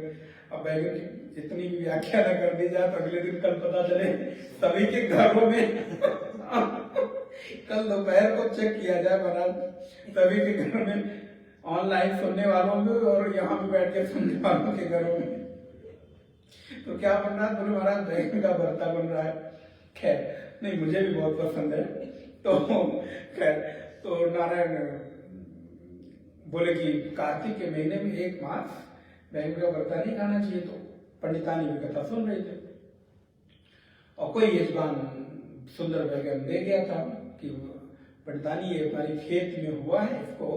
अब बैगन की इतनी भी व्याख्या न कर दी जाए तो अगले दिन कल पता चले सभी के घरों में कल दोपहर को चेक किया जाए महाराज, सभी के घर में, ऑनलाइन सुनने वालों में और यहाँ पे बैठ के सुनने वालों के घरों में। तो क्या बन रहा है? बोले महाराज बैगन का भरता बन रहा है। खैर नहीं, मुझे भी बहुत पसंद है। तो खैर, तो नारायण बोले कि कार्तिक के महीने में 1 मास बैगन का भरता नहीं खाना चाहिए। तो पंडितानी भी कथा सुन रहे थे और कोई यजमान सुंदर बैगन दे गया था कि पंडितानी ये हमारी खेत में हुआ है, इसको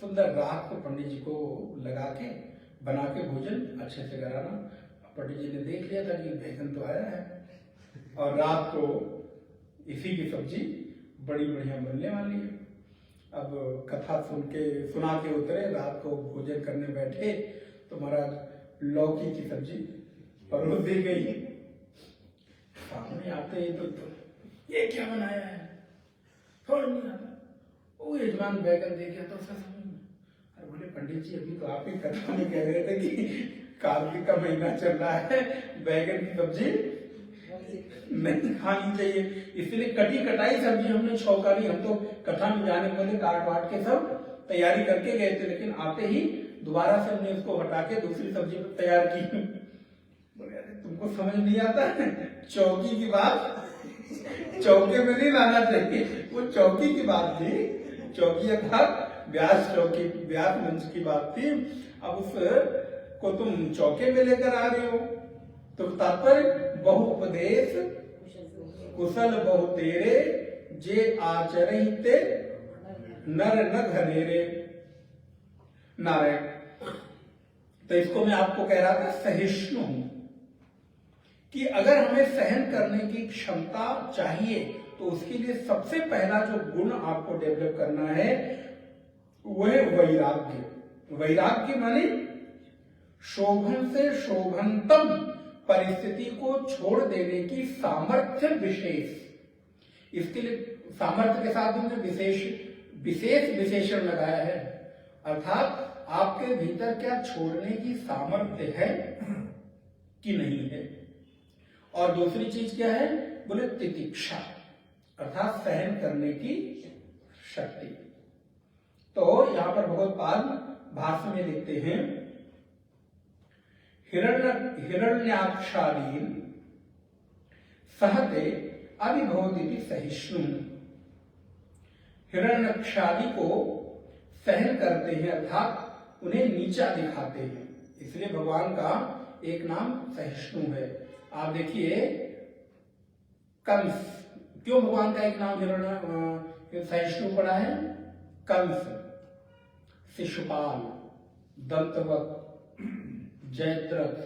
सुंदर रात को पंडित जी को लगा के बना के भोजन अच्छे से कराना। पंडित जी ने देख लिया था कि बैगन तो आया है और रात को इसी की सब्जी बड़ी बढ़िया बनने वाली है। अब कथा सुना के उतरे, रात को भोजन करने बैठे तो महाराज लौकी की सब्जी परोस दी गई। सामने आते ही तो ये क्या बनाया है, थोड़ा नहीं आता। वो यजमान बैगन दे गया तो अरे बोले पंडित जी अभी तो आप ही कथा में कह रहे थे कि कार्तिक का महीना चल रहा है, बैगन की सब्जी नहीं खानी चाहिए। इसलिए कटी कटाई सब्जी हमने छौंका नहीं, हम तो कथा में जाने पहले काट वाट के सब तैयारी करके गए थे, लेकिन आते ही दोबारा से हमने उसको हटा के दूसरी सब्जी तैयार की। बोले अरे तुमको समझ नहीं आता, चौकी की बात चौके में नहीं लाना चाहिए, वो चौकी की बात थी, चौकी अर्थात व्यास चौकी, व्यास मंच की बात थी। अब उस को तुम चौके में लेकर आ रहे हो, तो तात्पर्य बहुपदेश कुशल बहु तेरे, जे आचरिते नर न घनेरे। नारायण। तो इसको मैं आपको कह रहा था सहिष्णु हूं, कि अगर हमें सहन करने की क्षमता चाहिए तो उसके लिए सबसे पहला जो गुण आपको डेवलप करना है वो है वैराग्य। वैराग्य माने शोभन से शोभनतम परिस्थिति को छोड़ देने की सामर्थ्य विशेष। इसके लिए सामर्थ्य के साथ हमने विशेष विशेषण लगाया है, अर्थात आपके भीतर क्या छोड़ने की सामर्थ्य है कि नहीं है। और दूसरी चीज क्या है, बोले तितिक्षा, अर्थात सहन करने की शक्ति। तो यहां पर भगवत्पाद भाष्य में लिखते हैं, हिरण्याक्षादीन सहते अभिभवती सहिष्णु। हिरण्याक्षादि को सहन करते हैं, अर्थात उन्हें नीचा दिखाते हैं, इसलिए भगवान का एक नाम सहिष्णु है। आप देखिए कंस, क्यों भगवान का एक नाम हिरण्य सहिष्णु पड़ा है? कंस, शिशुपाल, दंतवत, जयद्रथ,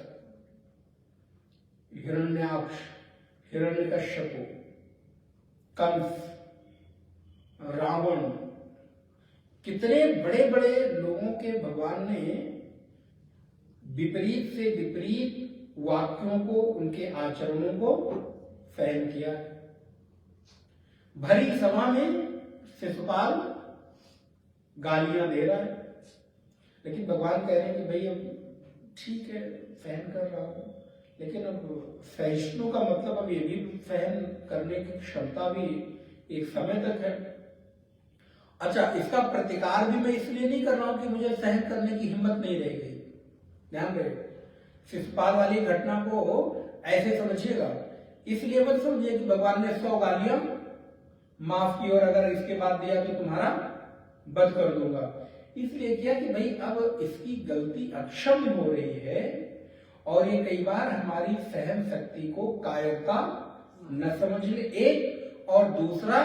हिरण्याक्ष, हिरण्यकश्यप, कंस, रावण, कितने बड़े बड़े लोगों के भगवान ने विपरीत से विपरीत वाक्यों को, उनके आचरणों को सहन किया। भरी सभा में शिशुपाल गालियां दे रहा है, लेकिन भगवान कह रहे हैं कि भाई अब ठीक है सहन कर रहा हूं, लेकिन अब सहिष्णु का मतलब अब ये भी सहन करने की क्षमता भी एक समय तक है। अच्छा, इसका प्रतिकार भी मैं इसलिए नहीं कर रहा हूं कि मुझे सहन करने की हिम्मत नहीं रह गई। ध्यान रहे, शिशुपाल वाली घटना को ऐसे समझिएगा, इसलिए मत समझिए कि भगवान ने 100 गालियां माफ की और अगर इसके बाद दिया तो तुम्हारा वध कर दूंगा। इसलिए किया कि भाई अब इसकी गलती अक्षम्य हो रही है और ये कई बार हमारी सहन शक्ति को कायरता न समझ ले, एक, और दूसरा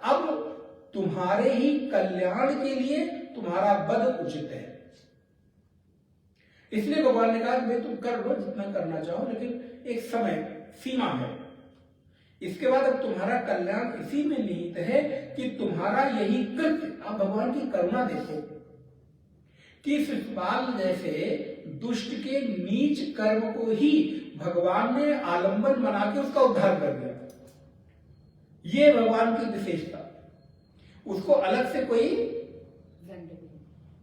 अब तुम्हारे ही कल्याण के लिए तुम्हारा वध उचित है। इसलिए भगवान ने कहा कि भाई तुम कर लो जितना करना चाहो, लेकिन एक समय सीमा है, इसके बाद अब तुम्हारा कल्याण इसी में निहित है कि तुम्हारा यही कृत्य। आप भगवान की करुणा देखो कि शिशुपाल जैसे दुष्ट के नीच कर्म को ही भगवान ने आलंबन बना के उसका उद्धार कर दिया। ये भगवान की विशेषता, उसको अलग से कोई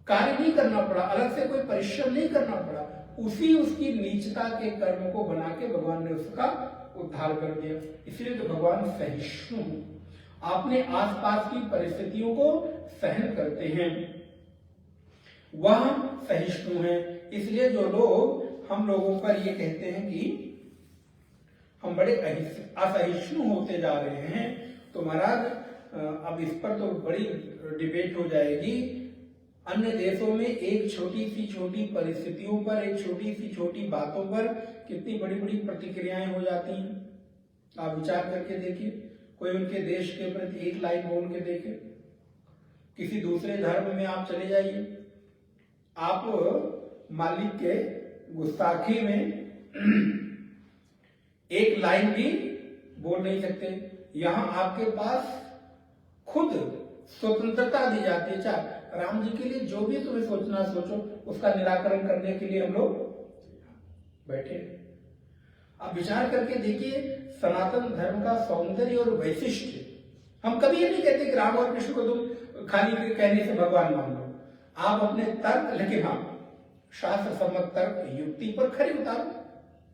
कार्य नहीं करना पड़ा, अलग से कोई परिश्रम नहीं करना पड़ा, उसी उसकी नीचता के कर्म को बना के भगवान ने उसका उद्धार कर दिया। इसलिए तो भगवान सहिष्णु, आपने आसपास की परिस्थितियों को सहन करते हैं, वह सहिष्णु है। इसलिए जो लोग हम लोगों पर ये कहते हैं कि हम बड़े असहिष्णु होते जा रहे हैं, तो महाराज अब इस पर तो बड़ी डिबेट हो जाएगी। अन्य देशों में एक छोटी सी परिस्थितियों पर, एक छोटी सी बातों पर कितनी बड़ी बड़ी प्रतिक्रियाएं हो जाती हैं। आप विचार करके देखिए, कोई उनके देश के प्रति एक लाइन बोल के देखे, किसी दूसरे धर्म में आप चले जाइए, आप मालिक के गुस्ताखी में एक लाइन भी बोल नहीं सकते। यहां आपके पास खुद स्वतंत्रता दी जाती है। अच्छा, राम जी के लिए जो भी तुम्हें सोचना सोचो, उसका निराकरण करने के लिए हम लोग बैठे। आप विचार करके देखिए सनातन धर्म का सौंदर्य और वैशिष्ट्य। हम कभी ये नहीं कहते कि राम और कृष्ण को तुम खाली कहने से भगवान मान लो, आप अपने तर्क, लेकिन हाँ शास्त्र सम्मत तर्क युक्ति पर खरे उतारो,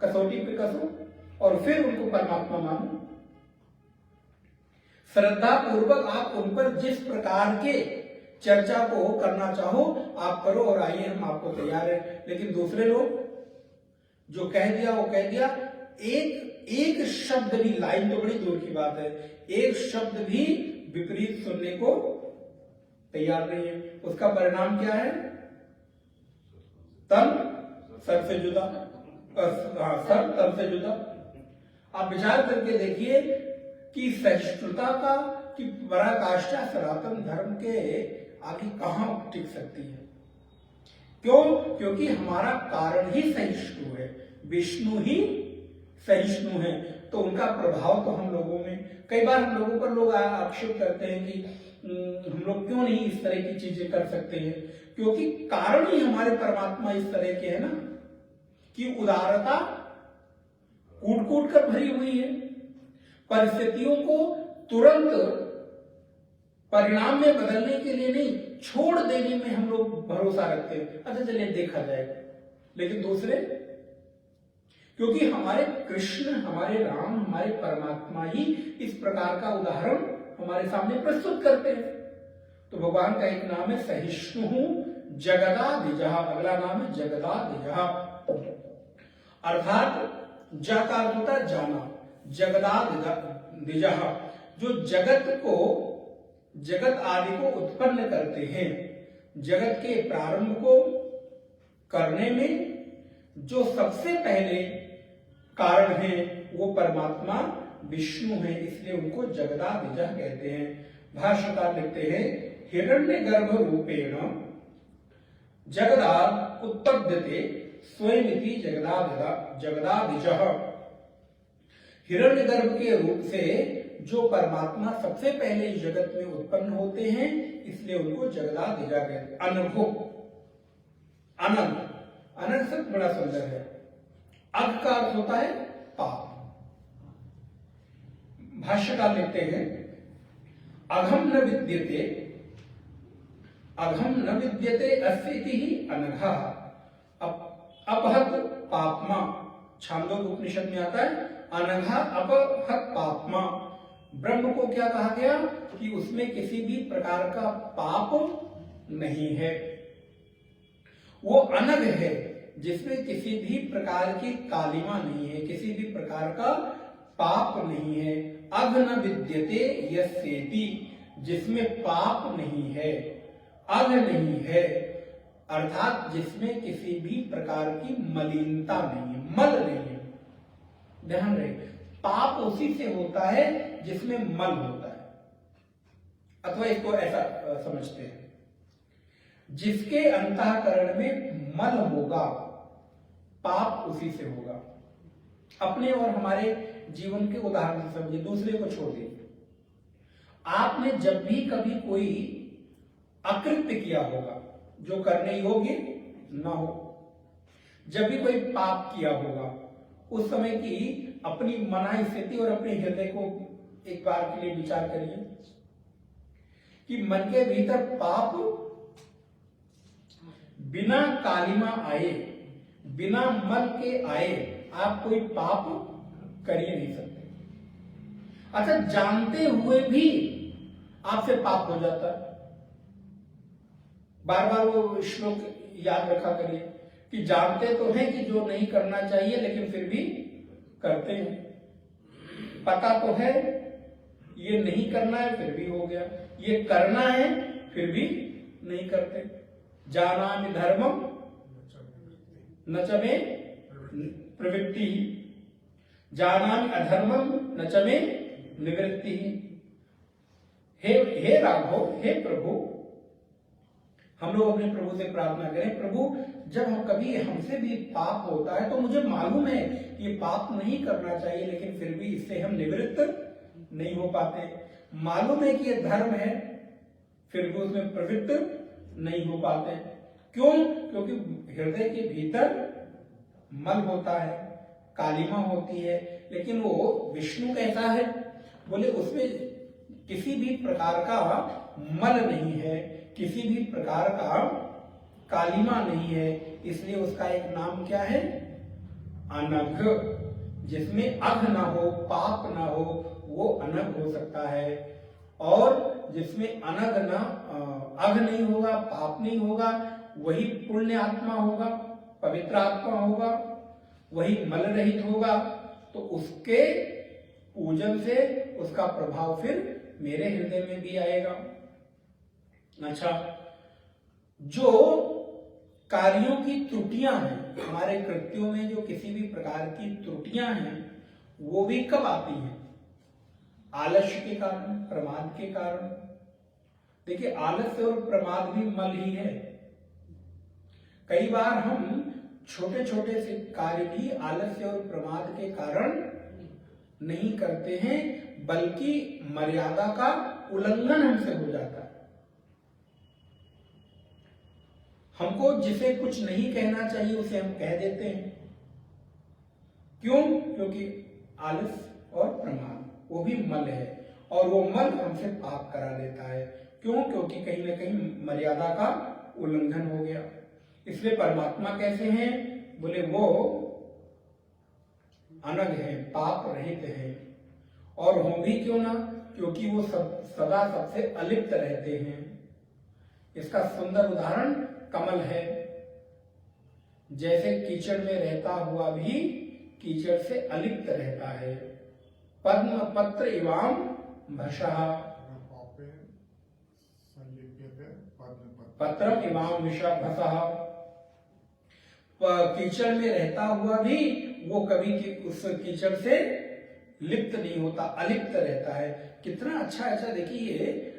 कसौटी पे कसो, और फिर उनको परमात्मा मानो। श्रद्धा पूर्वक आप उन पर जिस प्रकार के चर्चा को करना चाहो आप करो और आइए हम आपको तैयार है। लेकिन दूसरे लोग जो कह दिया वो कह दिया, एक शब्द भी, लाइन तो बड़ी दूर की बात है, एक शब्द भी विपरीत सुनने को तैयार नहीं है। उसका परिणाम क्या है? तन सर से जुदा, सर तन से जुदा। आप विचार करके देखिए कि सहिष्णुता का कि पराकाष्ठा सनातन धर्म के आगे कहां टिक सकती है? क्यों? क्योंकि हमारा कारण ही सहिष्णु है, विष्णु ही सहिष्णु है, तो उनका प्रभाव तो हम लोगों में। कई बार हम लोगों पर लोग आक्षेप करते हैं कि हम लोग क्यों नहीं इस तरह की चीजें कर सकते हैं, क्योंकि कारण ही हमारे परमात्मा इस तरह के है ना कि उदारता कूट कूट कर भरी हुई है। परिस्थितियों को तुरंत परिणाम में बदलने के लिए नहीं, छोड़ देने में हम लोग भरोसा रखते हैं। अच्छा चलिए देखा जाएगा। लेकिन दूसरे, क्योंकि हमारे कृष्ण, हमारे राम, हमारे परमात्मा ही इस प्रकार का उदाहरण हमारे सामने प्रस्तुत करते हैं। तो भगवान का एक नाम है सहिष्णु जगदादिजः, अगला नाम है जगदादिजः, अर्थात जा का अर्थ होता है जाना, जगदादिजः, जो जगत को, जगत आदि को उत्पन्न करते हैं, जगत के प्रारंभ को करने में जो सबसे पहले कारण है वो परमात्मा विष्णु है, इसलिए उनको जगदादिजः कहते हैं। भाष्यकार लिखते हैं हिरण्यगर्भ रूपेण जगदाद उत्पद्यते स्वयमिति जगदादिजः। हिरण्यगर्भ के रूप से जो परमात्मा सबसे पहले इस जगत में उत्पन्न होते हैं, इसलिए उनको जगदादिजः कहते हैं। अनघो, अनंत, अनंत शब्द बड़ा सुंदर है। अग का अर्थ होता है पाप। भाष्यकार लिखते हैं अघम न विद्यते, अघम न विद्यते अस्ति ही अनघा अपहत पापमा। छांदोग्य उपनिषद में आता है अनघा अपहत पापमा। ब्रह्म को क्या कहा गया कि उसमें किसी भी प्रकार का पाप नहीं है, वो अनघ है जिसमें किसी भी प्रकार की कालिमा नहीं है, किसी भी प्रकार का पाप नहीं है। अघ न विद्यते यस्येति, जिसमें पाप नहीं है, अघ नहीं है, अर्थात जिसमें किसी भी प्रकार की मलिनता नहीं है, मल नहीं है। ध्यान रहे, पाप उसी से होता है जिसमें मल होता है, अथवा इसको ऐसा समझते हैं, जिसके अंतःकरण में मल होगा पाप उसी से होगा। अपने और हमारे जीवन के उदाहरण से समझिए, दूसरे को छोड़ दीजिए। आपने जब भी कभी कोई अकृत्य किया होगा जो करने योग्य ना हो, जब भी कोई पाप किया होगा, उस समय की अपनी मनाई स्थिति और अपने हृदय को एक बार के लिए विचार करिए कि मन के भीतर पाप बिना कालिमा आए, बिना मल के आए आप कोई पाप कर ही नहीं सकते। अच्छा, जानते हुए भी आपसे पाप हो जाता है। बार बार वो श्लोक याद रखा करिए कि जानते तो हैं कि जो नहीं करना चाहिए, लेकिन फिर भी करते हैं। पता तो है ये नहीं करना है, फिर भी हो गया। ये करना है, फिर भी नहीं करते। जानामि धर्मम न च मे प्रवृत्ति, जानामि अधर्मम न च मे निवृत्ति। हे राघव, हे प्रभु, हम लोग अपने प्रभु से प्रार्थना करें, प्रभु जब हम कभी हमसे भी पाप होता है तो मुझे मालूम है ये पाप नहीं करना चाहिए, लेकिन फिर भी इससे हम निवृत्त नहीं हो पाते। मालूम है कि ये धर्म है, फिर भी उसमें प्रवृत्त नहीं हो पाते। क्यों? क्योंकि हृदय के भीतर मल होता है, कालिमा होती है। लेकिन वो विष्णु कैसा है? बोले उसमें किसी भी प्रकार का मल नहीं है, किसी भी प्रकार का कालिमा नहीं है, इसलिए उसका एक नाम क्या है? अनघ। जिसमें अघ ना हो, पाप ना हो, वो अनघ हो सकता है। और जिसमें अघ नहीं होगा, पाप नहीं होगा, वही पुण्य आत्मा होगा, पवित्र आत्मा होगा, वही मल रहित होगा। तो उसके पूजन से उसका प्रभाव फिर मेरे हृदय में भी आएगा। अच्छा, जो कार्यों की त्रुटियां हैं, हमारे कृत्यों में जो किसी भी प्रकार की त्रुटियां हैं, वो भी कब आती हैं? आलस्य के कारण, प्रमाद के कारण। देखिए, आलस्य और प्रमाद भी मल ही है। कई बार हम छोटे छोटे से कार्य भी आलस्य और प्रमाद के कारण नहीं करते हैं, बल्कि मर्यादा का उल्लंघन हमसे हो जाता है। हमको जिसे कुछ नहीं कहना चाहिए उसे हम कह देते हैं। क्यों? क्योंकि आलस्य और प्रमाद वो भी मल है, और वो मल हमसे पाप करा देता है। क्यों? क्योंकि कहीं ना कहीं मर्यादा का उल्लंघन हो गया। इसलिए परमात्मा कैसे हैं? बोले वो अनघ है, पाप रहित है। और हो भी क्यों ना? क्योंकि वो सदा सबसे अलिप्त रहते हैं। इसका सुंदर उदाहरण कमल है। जैसे कीचड़ में रहता हुआ भी कीचड़ से अलिप्त रहता है। पद्म पत्र इवाम भषः पत्रम इवाम भषः। कीचड़ में रहता हुआ भी वो कभी उस कीचड़ से लिप्त नहीं होता, अलिप्त रहता है। कितना अच्छा। देखिए,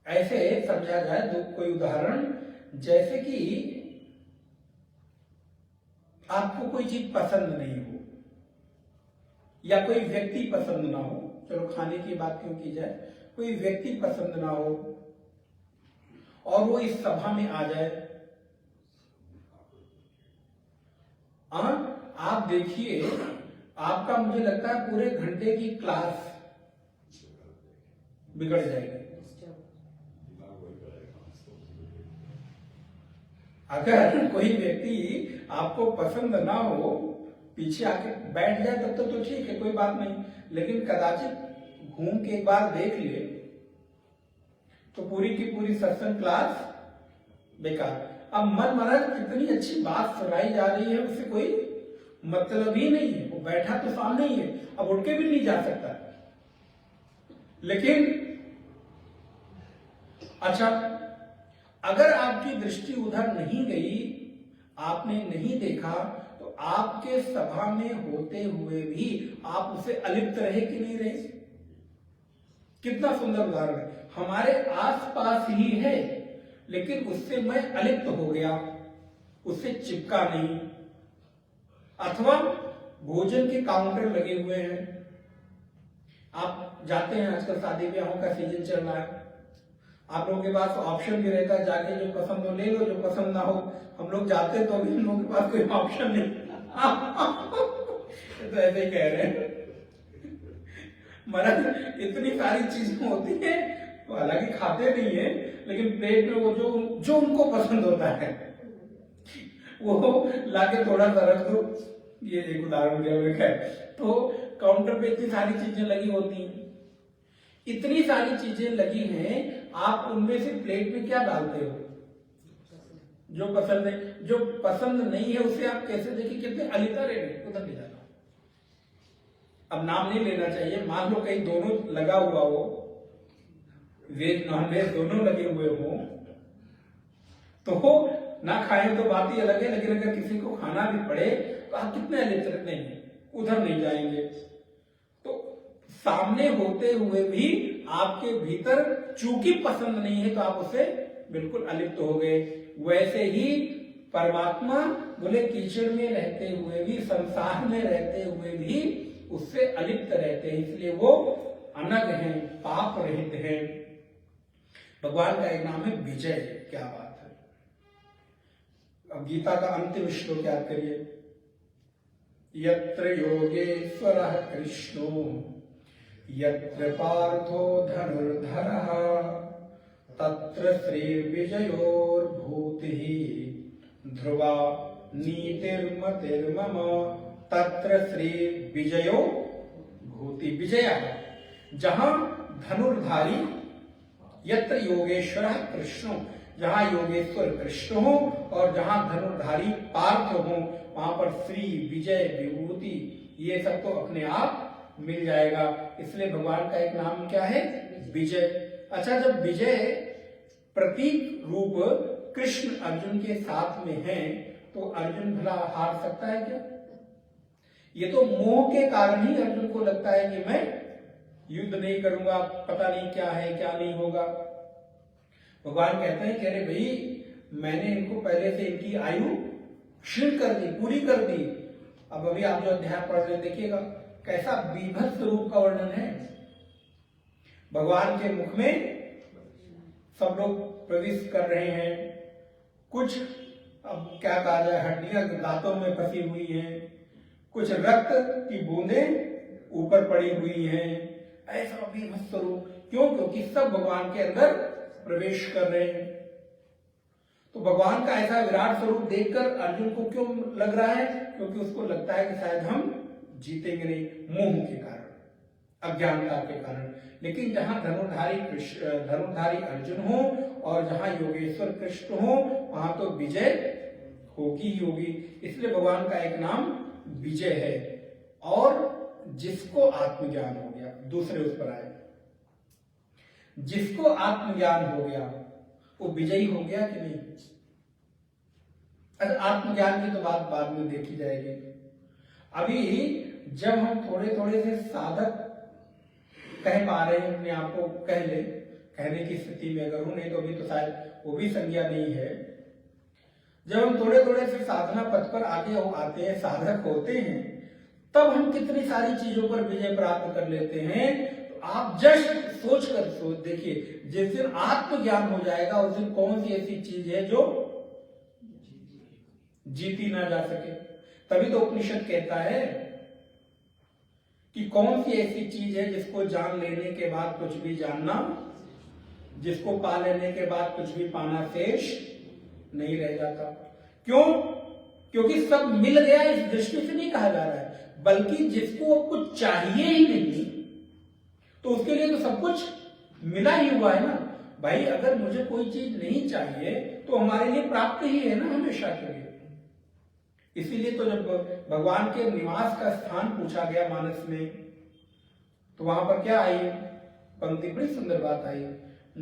ऐसे समझा जाए कोई उदाहरण, जैसे कि आपको कोई चीज पसंद नहीं हो या कोई व्यक्ति पसंद ना हो, चलो खाने की बात क्यों की जाए, कोई व्यक्ति पसंद ना हो और वो इस सभा में आ जाए, आप देखिए, आपका मुझे लगता है पूरे घंटे की क्लास बिगड़ जाएगी। अगर कोई व्यक्ति आपको पसंद ना हो, पीछे आके बैठ जाए तब तो ठीक है, कोई बात नहीं। लेकिन कदाचित घूम के एक बार देख ले तो पूरी की पूरी सत्संग क्लास बेकार। अब मन महाराज कितनी अच्छी बात सुनाई जा रही है, उससे कोई मतलब ही नहीं है। वो बैठा तो सामने ही है, अब उठ के भी नहीं जा सकता। लेकिन अच्छा, अगर आपकी दृष्टि उधर नहीं गई, आपने नहीं देखा, तो आपके सभा में होते हुए भी आप उसे अलिप्त रहे कि नहीं रहे? कितना सुंदर उदाहरण है। हमारे आसपास ही है, लेकिन उससे मैं अलिप्त हो गया, उससे चिपका नहीं। अथवा भोजन के काउंटर लगे हुए हैं, आप जाते हैं, आजकल शादी ब्याहों का सीजन चल रहा है, आप लोगों के पास ऑप्शन भी रहता है, जाके जो पसंद हो ले लो, जो पसंद ना हो। हम लोग जाते तो अभी हम लोगों के पास कोई ऑप्शन नहीं। तो ऐसे ही कह रहे हैं महाराज, इतनी सारी चीजें होती है, तो हालांकि खाते नहीं है, लेकिन प्लेट में वो जो उनको पसंद होता है वो लाके थोड़ा सा रख दो। ये एक उदाहरण दिया है। तो काउंटर पे इतनी सारी चीजें लगी होती हैं, इतनी सारी चीजें लगी हैं, आप उनमें से प्लेट में क्या डालते हो? जो पसंद है। जो पसंद नहीं है उसे आप कैसे देखिए, कितने अलिता रहे, उधर ले जाना। अब नाम नहीं लेना चाहिए, मान लो कहीं दोनों लगा हुआ हो, वेज नॉन वेज दोनों लगे हुए हो, तो ना खाएं तो बात ही अलग है, लेकिन अगर किसी को खाना भी पड़े तो आप कितने अलिप्त नहीं है, उधर नहीं जाएंगे। तो सामने होते हुए भी आपके भीतर चूंकि पसंद नहीं है, तो आप उससे बिल्कुल अलिप्त हो गए। वैसे ही परमात्मा बोले कीचड़ में रहते हुए भी, संसार में रहते हुए भी उससे अलिप्त रहते हैं, इसलिए वो अनघ हैं, पाप रहित हैं। भगवान का एक नाम है विजय। क्या बात है। अब गीता का अंतिम श्लोक याद करिए, यत्र योगेश्वरः कृष्णो यत्र पार्थो धनुर्धरः तत्र श्रीर्विजयोर्भूतिः ध्रुवा नीतिर्मतिर्मम तत्र श्री विजयो भूति। विजया जहां धनुर्धारी, यत्र योगेश्वर कृष्ण, जहां योगेश्वर कृष्ण हो और जहां धनुर्धारी पार्थ हो, वहां पर श्री विजय विभूति ये सब तो अपने आप मिल जाएगा। इसलिए भगवान का एक नाम क्या है? विजय। अच्छा, जब विजय प्रतीक रूप कृष्ण अर्जुन के साथ में है तो अर्जुन भला हार सकता है क्या? ये तो मोह के कारण ही अर्जुन को लगता है कि मैं युद्ध नहीं करूंगा, पता नहीं क्या है क्या नहीं होगा। भगवान कहते हैं कि अरे भाई, मैंने इनको पहले से इनकी आयु क्षीण कर दी, पूरी कर दी। अब अभी आप जो अध्याय पढ़ रहे देखिएगा कैसा बीभत्स रूप का वर्णन है। भगवान के मुख में सब लोग प्रवेश कर रहे हैं, कुछ अब क्या कहा जाए, हड्डियां दांतों में फंसी हुई हैं, कुछ रक्त की बूंदें ऊपर पड़ी हुई हैं। ऐसा बीभत्स रूप क्यों? क्योंकि सब भगवान के अंदर प्रवेश कर रहे हैं। तो भगवान का ऐसा विराट स्वरूप देखकर अर्जुन को क्यों लग रहा है? क्योंकि उसको लगता है कि शायद हम जीतेंगे नहीं, मोह के कारण, अज्ञानता के कारण। लेकिन जहां धनुर्धारी अर्जुन हो और जहां योगेश्वर कृष्ण हो, वहां तो विजय होगी ही होगी। इसलिए भगवान का एक नाम विजय है। और जिसको आत्मज्ञान हो गया, दूसरे उस पर आए, जिसको आत्मज्ञान हो गया वो विजयी हो गया कि नहीं? आत्मज्ञान की तो बात बाद में देखी जाएगी। अभी जब हम थोड़े थोड़े से साधक कह पा रहे हैं, अपने आप को कह ले, कहने की स्थिति में अगर हूं, नहीं तो अभी तो शायद वो भी संज्ञा नहीं है। जब हम थोड़े थोड़े से साधना पथ पर आगे आते हैं, साधक होते हैं, तब हम कितनी सारी चीजों पर विजय प्राप्त कर लेते हैं। तो आप जस्ट सोच देखिए, जिस दिन आत्मज्ञान हो जाएगा उस दिन कौन सी ऐसी चीज है जो जीती ना जा सके। तभी तो उपनिषद कहता है कि कौन सी ऐसी चीज है जिसको जान लेने के बाद कुछ भी जानना, जिसको पा लेने के बाद कुछ भी पाना शेष नहीं रह जाता। क्यों? क्योंकि सब मिल गया, इस दृष्टि से नहीं कहा जा रहा है, बल्कि जिसको कुछ चाहिए ही नहीं तो उसके लिए तो सब कुछ मिला ही हुआ है ना भाई। अगर मुझे कोई चीज नहीं चाहिए तो हमारे लिए प्राप्त ही है ना हमेशा के लिए। इसीलिए तो जब भगवान के निवास का स्थान पूछा गया मानस में, तो वहां पर क्या आई पंक्ति, बड़ी सुंदर बात आई,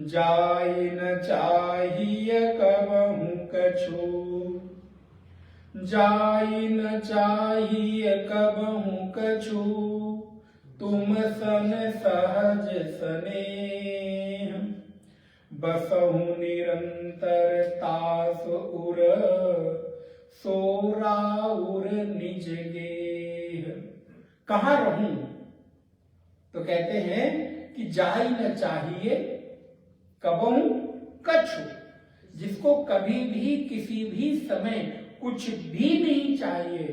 जाय न चाहिए कबहू कछु, जाय न चाहिए कबहू कछु, तुम सन सहज स्नेह, बसहु निरंतर तास उर, सोराउर निज गेह। कहां रहूं? तो कहते हैं कि जाय न चाहिए कबहू कछु, जिसको कभी भी किसी भी समय कुछ भी नहीं चाहिए,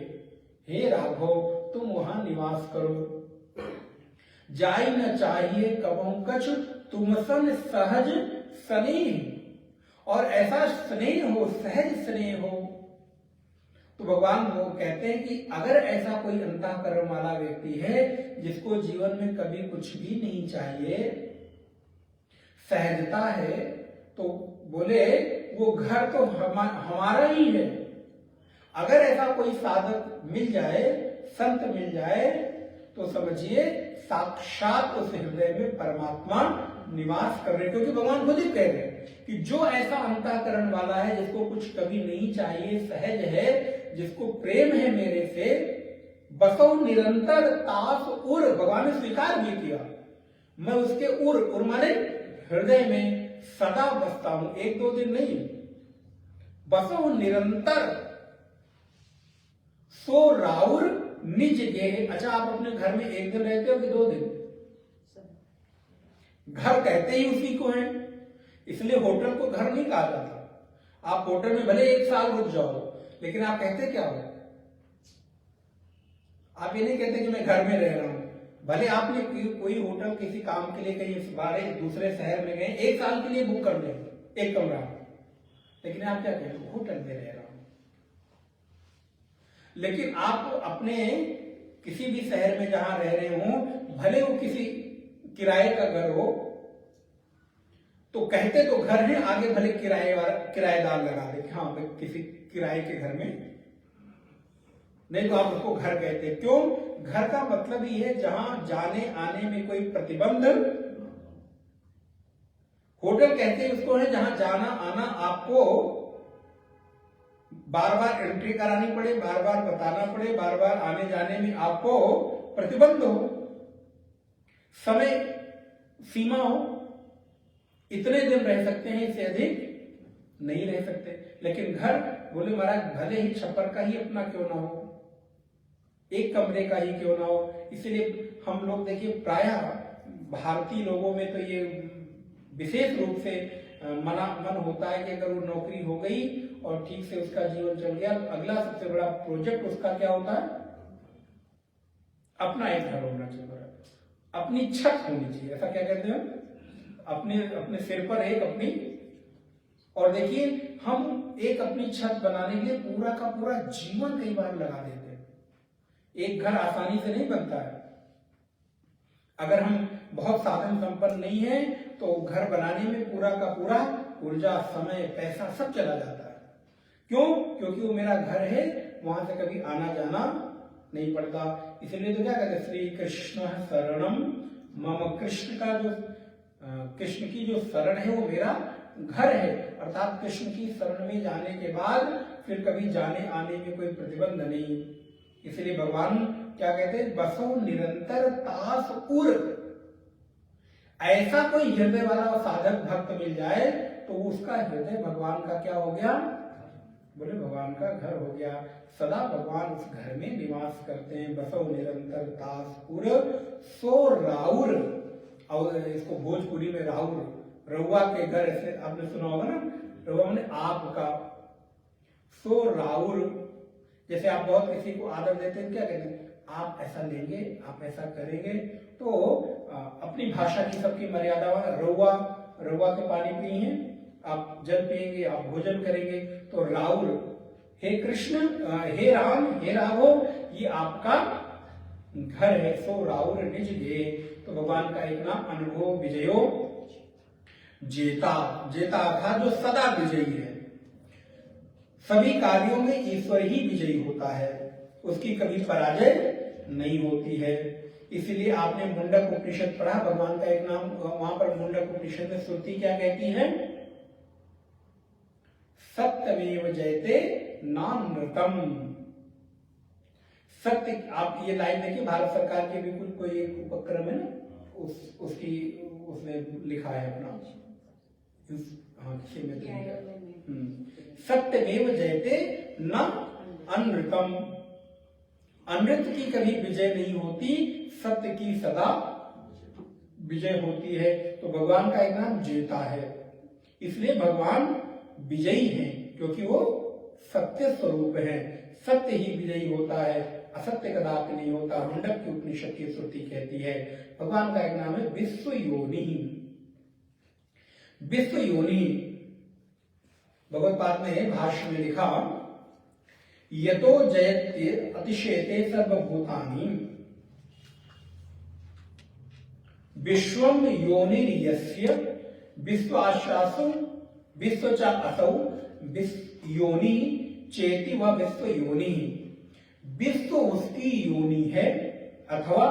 हे राघव तुम वहां निवास करो। जाय न चाहिए कबहू कछु, तुम सन सहज स्नेह, और ऐसा स्नेह हो, सहज स्नेह हो। तो भगवान वो कहते हैं कि अगर ऐसा कोई अंतःकरण वाला व्यक्ति है जिसको जीवन में कभी कुछ भी नहीं चाहिए, सहजता है, तो बोले वो घर तो हमारा ही है। अगर ऐसा कोई साधक मिल जाए, संत मिल जाए, तो समझिए साक्षात उस हृदय में परमात्मा निवास कर रहे। क्योंकि भगवान खुद ही कह रहे हैं कि जो ऐसा अंतःकरण वाला है, जिसको कुछ कभी नहीं चाहिए, सहज है, जिसको प्रेम है मेरे से, बसो निरंतर तास उर, भगवान ने स्वीकार भी किया, मैं उसके उर माने हृदय में सदा बसता हूं, एक दो दिन नहीं, बसो निरंतर, सो राउर निज गेह। अच्छा, आप अपने घर में एक दिन रहते हो कि 2 दिन? घर कहते ही उसी को है, इसलिए होटल को घर नहीं कहा जाता। आप होटल में भले 1 साल रुक जाओ, लेकिन आप कहते क्या हो? आप ये नहीं कहते कि मैं घर में रह रहा हूं। भले आपने कोई होटल किसी काम के लिए कहीं बाहर दूसरे शहर में गए, 1 साल के लिए बुक कर लें एक कमरा, लेकिन आप क्या कहते हो? होटल में रह रहा हूं। लेकिन आप अपने किसी भी शहर में जहां रह रहे हो, भले वो किसी किराए का घर हो, तो कहते तो घर है, आगे भले किराएदार लगा दे, हाँ भाई किसी किराए के घर में, नहीं तो आप उसको घर कहते। क्यों? घर का मतलब ही है जहां जाने आने में कोई प्रतिबंध। होटल कहते हैं उसको है जहां जाना आना आपको बार बार एंट्री करानी पड़े, बार बार बताना पड़े, बार बार आने जाने में आपको प्रतिबंध हो, समय सीमा हो, इतने दिन रह सकते हैं, इससे अधिक नहीं रह सकते। लेकिन घर बोले महाराज भले ही छप्पर का ही अपना क्यों ना हो, एक कमरे का ही क्यों ना हो। इसलिए हम लोग देखिए प्रायः भारतीय लोगों में तो ये विशेष रूप से मन होता है कि अगर वो नौकरी हो गई और ठीक से उसका जीवन चल गया, अगला सबसे बड़ा प्रोजेक्ट उसका क्या होता है? अपना एक घर होना चाहिए, अपनी छत होनी चाहिए। ऐसा क्या कहते हैं? अपने सिर पर एक अपनी, और देखिए हम एक अपनी छत बनाने के लिए पूरा का पूरा जीवन कई बार लगा देते हैं। एक घर आसानी से नहीं बनता है। अगर हम बहुत साधन संपन्न नहीं है तो घर बनाने में पूरा का पूरा ऊर्जा, समय, पैसा सब चला जाता है। क्यों? क्योंकि वो मेरा घर है, वहां से कभी आना जाना नहीं पड़ता। इसलिए तो क्या कहते हैं, श्री कृष्ण शरणम मम, कृष्ण का जो कृष्ण की जो शरण है वो मेरा घर है, अर्थात कृष्ण की शरण में जाने के बाद फिर कभी जाने आने में कोई प्रतिबंध नहीं। इसलिए भगवान क्या कहते हैं, बसो निरंतर तास उर। ऐसा कोई हृदय वाला साधक भक्त मिल जाए तो उसका हृदय भगवान का क्या हो गया? बोले भगवान का घर हो गया। सदा भगवान उस घर में निवास करते हैं। बसो निरंतर तास उर सो राउर, और इसको भोजपुरी में राउर, रउआ के घर, ऐसे आपने सुना होगा ना, रउआ ने आपका, सो राउर। जैसे आप बहुत किसी को आदर देते हैं, क्या कहते हैं, आप ऐसा लेंगे, आप ऐसा करेंगे, तो अपनी भाषा की सबकी मर्यादा, रउआ, रउआ के पानी पिए, आप जल पिएंगे, आप भोजन करेंगे, तो राउर, हे कृष्ण, हे राम, हे राघो, ये आपका घर है। सो राउर निज गे, तो भगवान का एक नाम अनुभव विजयो जेता। जेता अर्थात जो सदा विजयी है, सभी कार्यों में ईश्वर ही विजयी होता है, उसकी कभी पराजय नहीं होती है। इसलिए आपने मुंडक उपनिषद पढ़ा, भगवान का एक नाम, वहां पर मुंडक उपनिषद में श्रुति क्या कहती है, सत्यमेव जयते नामृतम। सत्य, आप ये लाइन देखिए, भारत सरकार के भी कुछ कोई एक उपक्रम है ना, उसने लिखा है अपना, सत्यमेव जयते न अनृतम। अमृत की कभी विजय नहीं होती, सत्य की सदा विजय होती है। तो भगवान का एक नाम जेता है, इसलिए भगवान विजयी हैं, क्योंकि वो सत्य स्वरूप है। सत्य ही विजयी होता है, असत्य कदापि नहीं होता। मुंडक की उपनिषद की श्रुति कहती है। भगवान का एक नाम है विश्व योनि। विश्व योनि, भगवत्पाद ने भाष्य में लिखा, यतो जयते अतिशयते सर्वभूतानि विश्वम योनिर्यस्य विश्वाश्वासो विश्व च असौ योनि चेति व विश्व योनि। विश्व उसकी योनि है, अथवा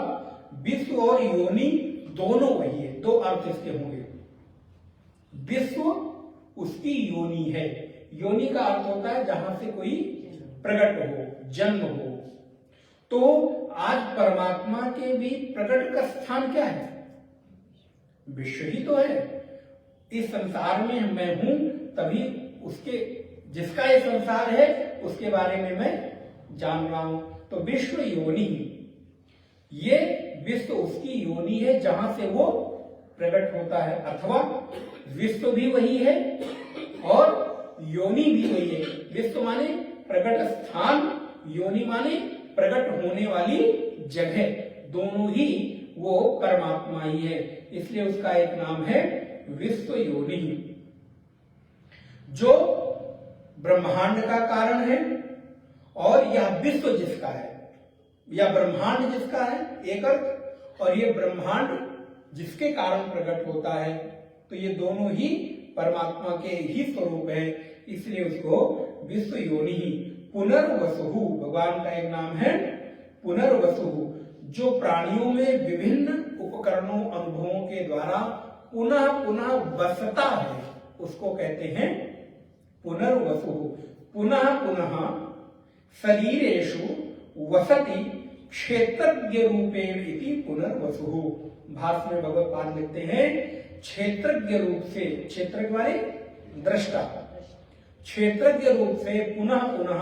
विश्व और योनि दोनों वही है, दो अर्थ इसके होंगे। विश्व उसकी योनि है, योनि का अर्थ होता है जहां से कोई प्रकट हो, जन्म हो। तो आज परमात्मा के भी प्रकट का स्थान क्या है? विश्व ही तो है। इस संसार में मैं हूं, तभी उसके, जिसका ये संसार है उसके बारे में मैं जान रहा हूं। तो विश्व योनि, ये विश्व उसकी योनि है जहां से वो प्रकट होता है, अथवा विश्व भी वही है और योनि भी वही है। विश्व माने प्रकट स्थान, योनि माने प्रकट होने वाली जगह, दोनों ही वो परमात्मा ही है। इसलिए उसका एक नाम है विश्व योनि, जो ब्रह्मांड का कारण है और यह विश्व जिसका है, या ब्रह्मांड जिसका है एक अर्थ, और ये ब्रह्मांड जिसके कारण प्रकट होता है, तो ये दोनों ही परमात्मा के ही स्वरूप है, इसलिए उसको विश्व योनि ही पुनर्वसु, भगवान का एक नाम है पुनर्वसु, जो प्राणियों में विभिन्न उपकरणों अनुभवों के द्वारा पुनः पुनः बसता है, उसको कहते हैं पुनर्वसु। पुनः पुनः शरीरेषु वसति क्षेत्रज्ञ रूपेण इति पुनर्वसु। भाष्य में भगवत पाद लिखते हैं क्षेत्रज्ञ रूप से, क्षेत्र के बारे दृष्टा, क्षेत्रज्ञ रूप से पुनः पुनः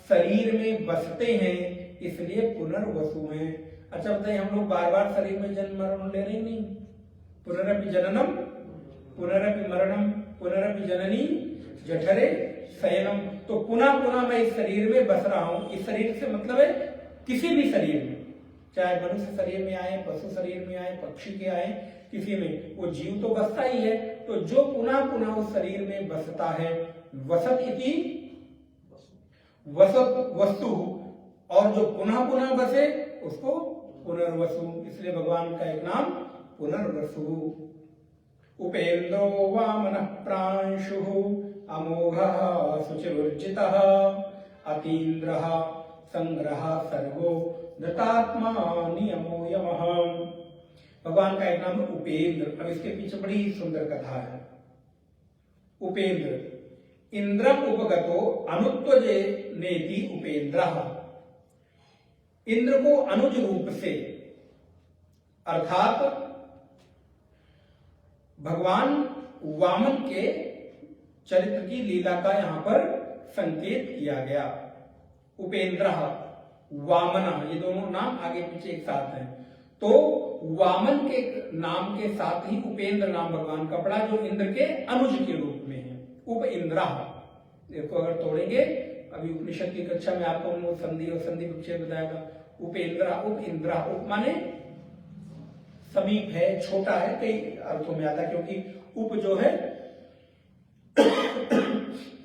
शरीर में बसते हैं, इसलिए पुनर्वसु हैं। अच्छा बताइए, हम लोग बार बार शरीर में जन्म मरण ले रहे नहीं? पुनरपि जननम पुनरपि मरणम पुनरपि जननी जठरे शयनम। तो पुनः पुनः मैं इस शरीर में बस रहा हूं। इस शरीर से मतलब है किसी भी शरीर में, चाहे मनुष्य शरीर में आए, पशु शरीर में आए, पक्षी के आए, किसी में, वो जीव तो बसता ही है। तो जो पुनः पुनः उस शरीर में बसता है, वसत इति वसत वस्तु, और जो पुनः पुनः बसे उसको पुनर्वसु, इसलिए भगवान का एक नाम पुनर्वसु। उपेन्द्रो वामनः प्रांशुः अमोघः शुचिर्जितः अतीन्द्रः संग्रह सर्वो धृतात्मा नियमो यमः। भगवान का एक नाम है उपेंद्र। अब इसके पीछे बड़ी सुंदर कथा है। उपेंद्र, इंद्रम उपगतो अनुत्वजे नेति उपेंद्रः। इंद्र को अनुज रूप से, अर्थात भगवान वामन के चरित्र की लीला का यहां पर संकेत किया गया। उपेंद्र वामना, ये दोनों नाम आगे पीछे एक साथ हैं। तो वामन के नाम के साथ ही उपेंद्र नाम भगवान का पड़ा, जो इंद्र के अनुज के रूप में है। उप इंद्रा, देखो अगर तोड़ेंगे, अभी उपनिषद की कक्षा में आपको संधि और संधि विच्छेद बताएगा। उपेंद्रा, उप इंद्रा, उप माने समीप है, छोटा है, कई अर्थों में आता है, क्योंकि उप जो है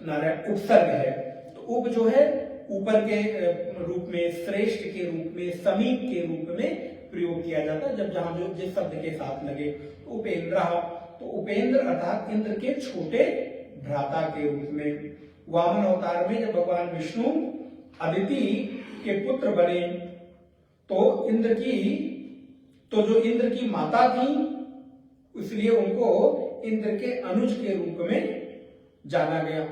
नारायण उपसर्ग है, तो उप जो है ऊपर के रूप में, श्रेष्ठ के रूप में, समीप के रूप में प्रयोग किया जाता है, जब जहां जो जिस शब्द के साथ लगे। तो उपेंद्र, तो उपेंद्र अर्थात इंद्र के छोटे भ्राता के रूप में। वामन अवतार में जब भगवान विष्णु अदिति के पुत्र बने, तो जो इंद्र की माता थी, इसलिए उनको इंद्र के अनुज के रूप में जाना गया।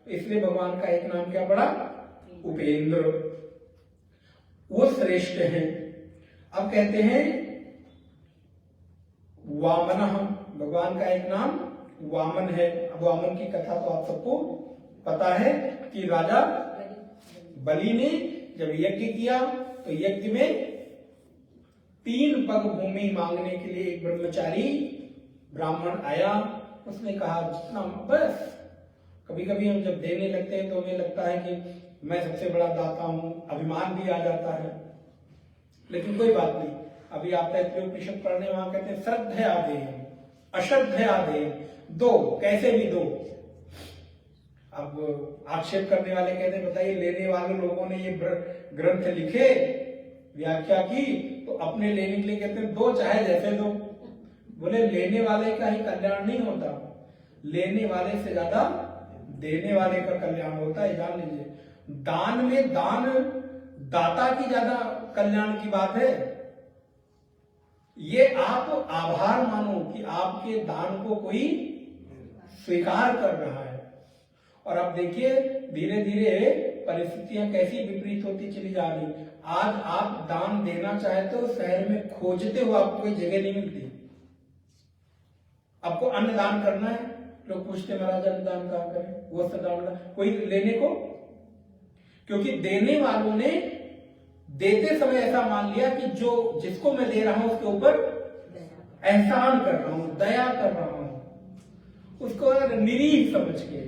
इसलिए भगवान का एक नाम क्या पड़ा? उपेंद्र। वो श्रेष्ठ हैं। अब कहते हैं वामन, भगवान का एक नाम वामन है। अब वामन की कथा तो आप सबको पता है कि राजा बलि ने जब यज्ञ किया, तो यज्ञ में 3 पग भूमि मांगने के लिए एक ब्रह्मचारी ब्राह्मण आया। उसने कहा जितना, बस कभी कभी हम जब देने लगते हैं तो हमें लगता है कि मैं सबसे बड़ा दाता हूं, अभिमान भी आ जाता है, लेकिन कोई बात नहीं। अभी आप तैत्तिरीयोपनिषद पढ़ने, वहां कहते हैं श्रद्धया देय अश्रद्धया देय, दो, कैसे भी दो। अब आक्षेप करने वाले कहते हैं बताइए, लेने वाले लोगों ने ये ग्रंथ लिखे, व्याख्या की, तो अपने लेने के लिए कहते हैं दो, चाहे जैसे दो। बोले लेने वाले का ही कल्याण नहीं होता, लेने वाले से ज्यादा देने वाले का कल्याण होता है, जान लीजिए। दान में दाता की ज्यादा कल्याण की बात है। ये आप आभार मानो कि आपके दान को कोई स्वीकार कर रहा है। और अब देखिए धीरे धीरे परिस्थितियां कैसी विपरीत होती चली जा रही। आज आप दान देना चाहते हो, शहर में खोजते हो, आपको कोई जगह नहीं मिलती। आपको अन्न दान करना है, लोग पूछते महाराज अन्न दान कहां करें, वस्त्र दान, कोई लेने को, क्योंकि देने वालों ने देते समय ऐसा मान लिया कि जो जिसको मैं दे रहा हूं उसके ऊपर एहसान कर रहा हूं, दया कर रहा हूं, उसको निरीह समझ के,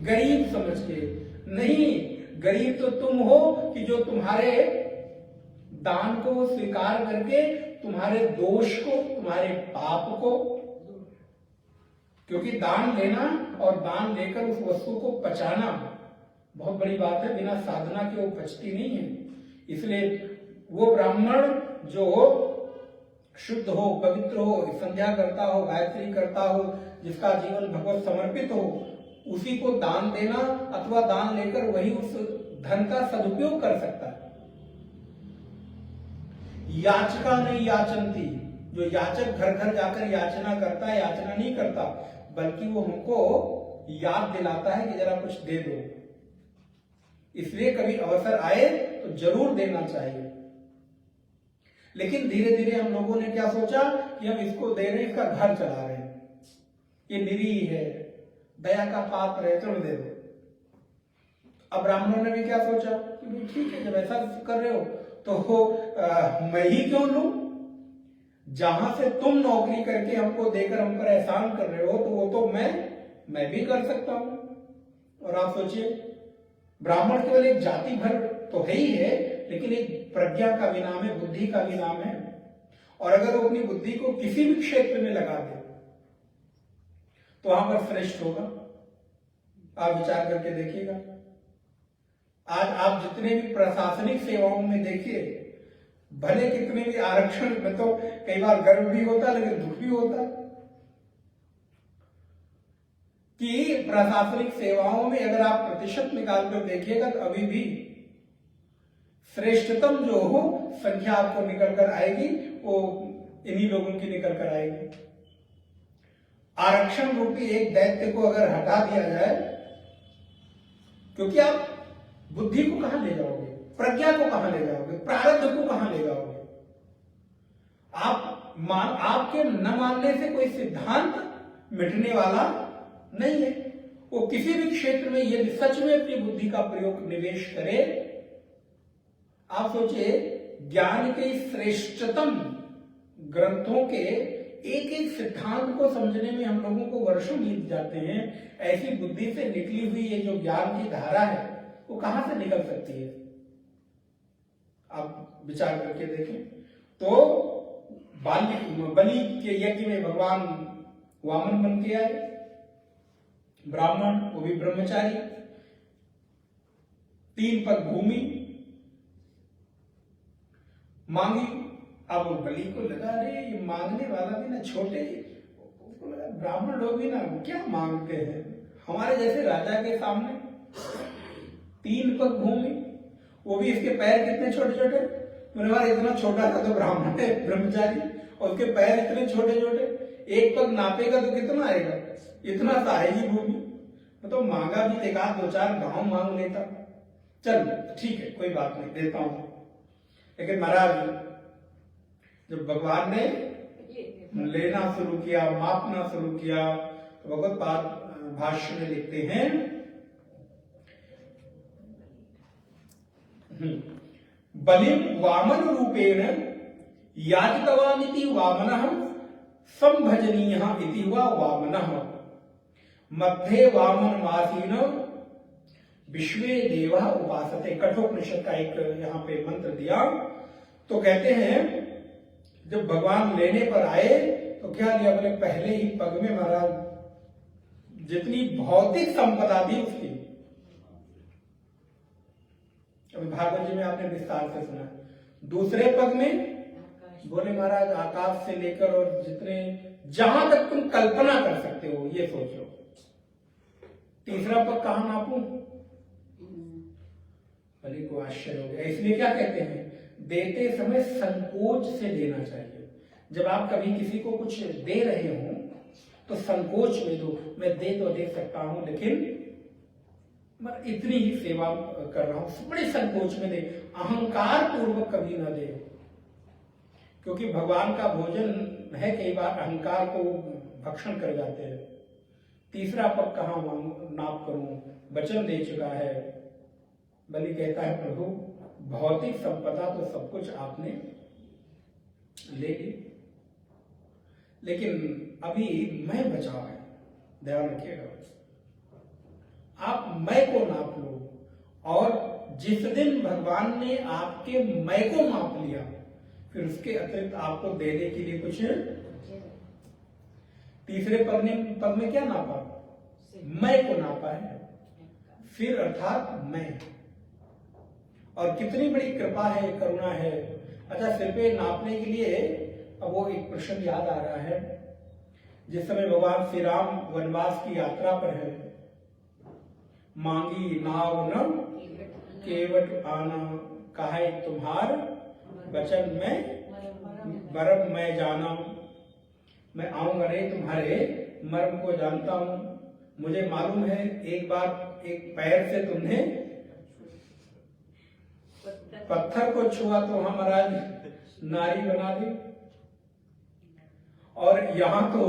गरीब समझ के। नहीं, गरीब तो तुम हो कि जो तुम्हारे दान को स्वीकार करके तुम्हारे दोष को, तुम्हारे पाप को, क्योंकि दान लेना और दान लेकर उस वस्तु को पचाना बहुत बड़ी बात है, बिना साधना के वो पचती नहीं है। इसलिए वो ब्राह्मण जो शुद्ध हो, पवित्र हो, संध्या करता हो, गायत्री करता हो, जिसका जीवन भगवत समर्पित हो, उसी को दान देना अथवा दान लेकर वही उस धन का सदुपयोग कर सकता है। याचका नहीं याचनती, जो याचक घर घर जाकर याचना करता है, याचना नहीं करता, बल्कि वो हमको याद दिलाता है कि जरा कुछ दे दो। इसलिए कभी अवसर आए तो जरूर देना चाहिए। लेकिन धीरे धीरे हम लोगों ने क्या सोचा कि हम इसको दे रहे हैं, इसका घर चला रहे हैं, ये निरीह है, दया का पात्र है, चलो दे दो। अब ब्राह्मणों ने भी क्या सोचा कि ठीक है, जब ऐसा कर रहे हो तो मैं ही क्यों लूं? जहां से तुम नौकरी करके हमको देकर हम पर एहसान कर रहे हो, तो वो तो मैं भी कर सकता हूं। और आप सोचिए, ब्राह्मण केवल एक जाति भर तो है ही है, लेकिन एक प्रज्ञा का भी नाम है, बुद्धि का भी नाम है। और अगर वो अपनी बुद्धि को किसी भी क्षेत्र में लगा दे तो वहां पर श्रेष्ठ होगा। आप विचार करके देखिएगा, आज आप जितने भी प्रशासनिक सेवाओं में देखिए, भले कितने भी आरक्षण में, तो कई बार गर्व भी होता है लेकिन दुख भी होता है कि प्रशासनिक सेवाओं में अगर आप प्रतिशत निकालकर देखिएगा तो अभी भी श्रेष्ठतम जो हो संख्या आपको निकल कर आएगी, वो इन्हीं लोगों की निकल कर आएगी। आरक्षण रूपी एक दैत्य को अगर हटा दिया जाए, क्योंकि आप बुद्धि को कहां ले जाओगे, प्रज्ञा को कहां ले जाओगे, प्रारब्ध को कहां ले जाओगे? आपके न मानने से कोई सिद्धांत मिटने वाला नहीं है। वो किसी भी क्षेत्र में यदि सच में अपनी बुद्धि का प्रयोग निवेश करे, आप सोचिए, ज्ञान के श्रेष्ठतम ग्रंथों के एक एक सिद्धांत को समझने में हम लोगों को वर्षों बीत जाते हैं। ऐसी बुद्धि से निकली हुई ये जो ज्ञान की धारा है, वो कहां से निकल सकती है? आप विचार करके देखें। तो बलि के यज्ञ में भगवान वामन बन के आए, ब्राह्मण, वो भी ब्रह्मचारी, 3 पग भूमि मांगी। अब बलि को लगा, अरे ये मांगने वाला भी ना छोटे, उसको लगा ब्राह्मण लोग भी ना क्या मांगते हैं, हमारे जैसे राजा के सामने 3 पग भूमि, वो भी इसके पैर कितने छोटे छोटे, मैंने इतना छोटा था तो ब्राह्मण है, ब्रह्मचारी, और उसके पैर इतने छोटे छोटे, एक पग नापेगा तो कितना आएगा, इतना सा आएगी भूमि। तो मांगा भी, देखा 2-4 गांव मांग लेता, चल ठीक है कोई बात नहीं, देता हूं। लेकिन महाराज, जब भगवान ने लेना शुरू किया, मापना शुरू किया, तो भगवत भाष्य में लिखते हैं, बलिम वामन रूपेण याचितवानिति वामनः संभजनीयः इति वा वामनः मध्ये वामन मासीन विश्वे देवा उपासते। कठोपनिषद का एक यहाँ पे मंत्र दिया। तो कहते हैं जब भगवान लेने पर आए तो क्या लिया, बोले पहले ही पग में महाराज जितनी भौतिक संपदा थी उसकी, अभी भागवत जी में आपने विस्तार से सुना। दूसरे पग में बोले महाराज आकाश से लेकर और जितने जहां तक तुम कल्पना कर सकते हो ये सोचो। तीसरा पग कहां नापूं? बलि को आश्चर्य हो गया। इसलिए क्या कहते हैं, देते समय संकोच से देना चाहिए। जब आप कभी किसी को कुछ दे रहे हो तो संकोच में दो। मैं दे तो दे सकता हूं, लेकिन मैं इतनी ही सेवा कर रहा हूं, बड़े संकोच में दे, अहंकार पूर्वक कभी ना दे। क्योंकि भगवान का भोजन है, कई बार अहंकार को भक्षण कर जाते हैं। तीसरा पग कहां नाप करूं, वचन दे चुका है। बलि कहता है प्रभु भौतिक संपदा तो सब कुछ आपने ले ली, लेकिन अभी मैं बचा है, ध्यान रखिएगा। आप मैं को नाप लो, और जिस दिन भगवान ने आपके मैं को माप लिया, फिर उसके अतिरिक्त आपको देने के लिए कुछ। तीसरे पग में क्या नापा? मैं को नापा है, सिर अर्थात मैं। और कितनी बड़ी कृपा है, करुणा है। अच्छा, सिर पे नापने के लिए अब वो एक प्रश्न याद आ रहा है। जिस समय भगवान श्री राम वनवास की यात्रा पर है, मांगी नाव न केवट आना, कहे तुम्हार वचन में मरम मैं जाना। मैं आऊंगा नहीं, तुम्हारे मर्म को जानता हूं। मुझे मालूम है एक बार एक पैर से तुमने पत्थर को छुआ तो हमारा नारी बना दी। और यहाँ तो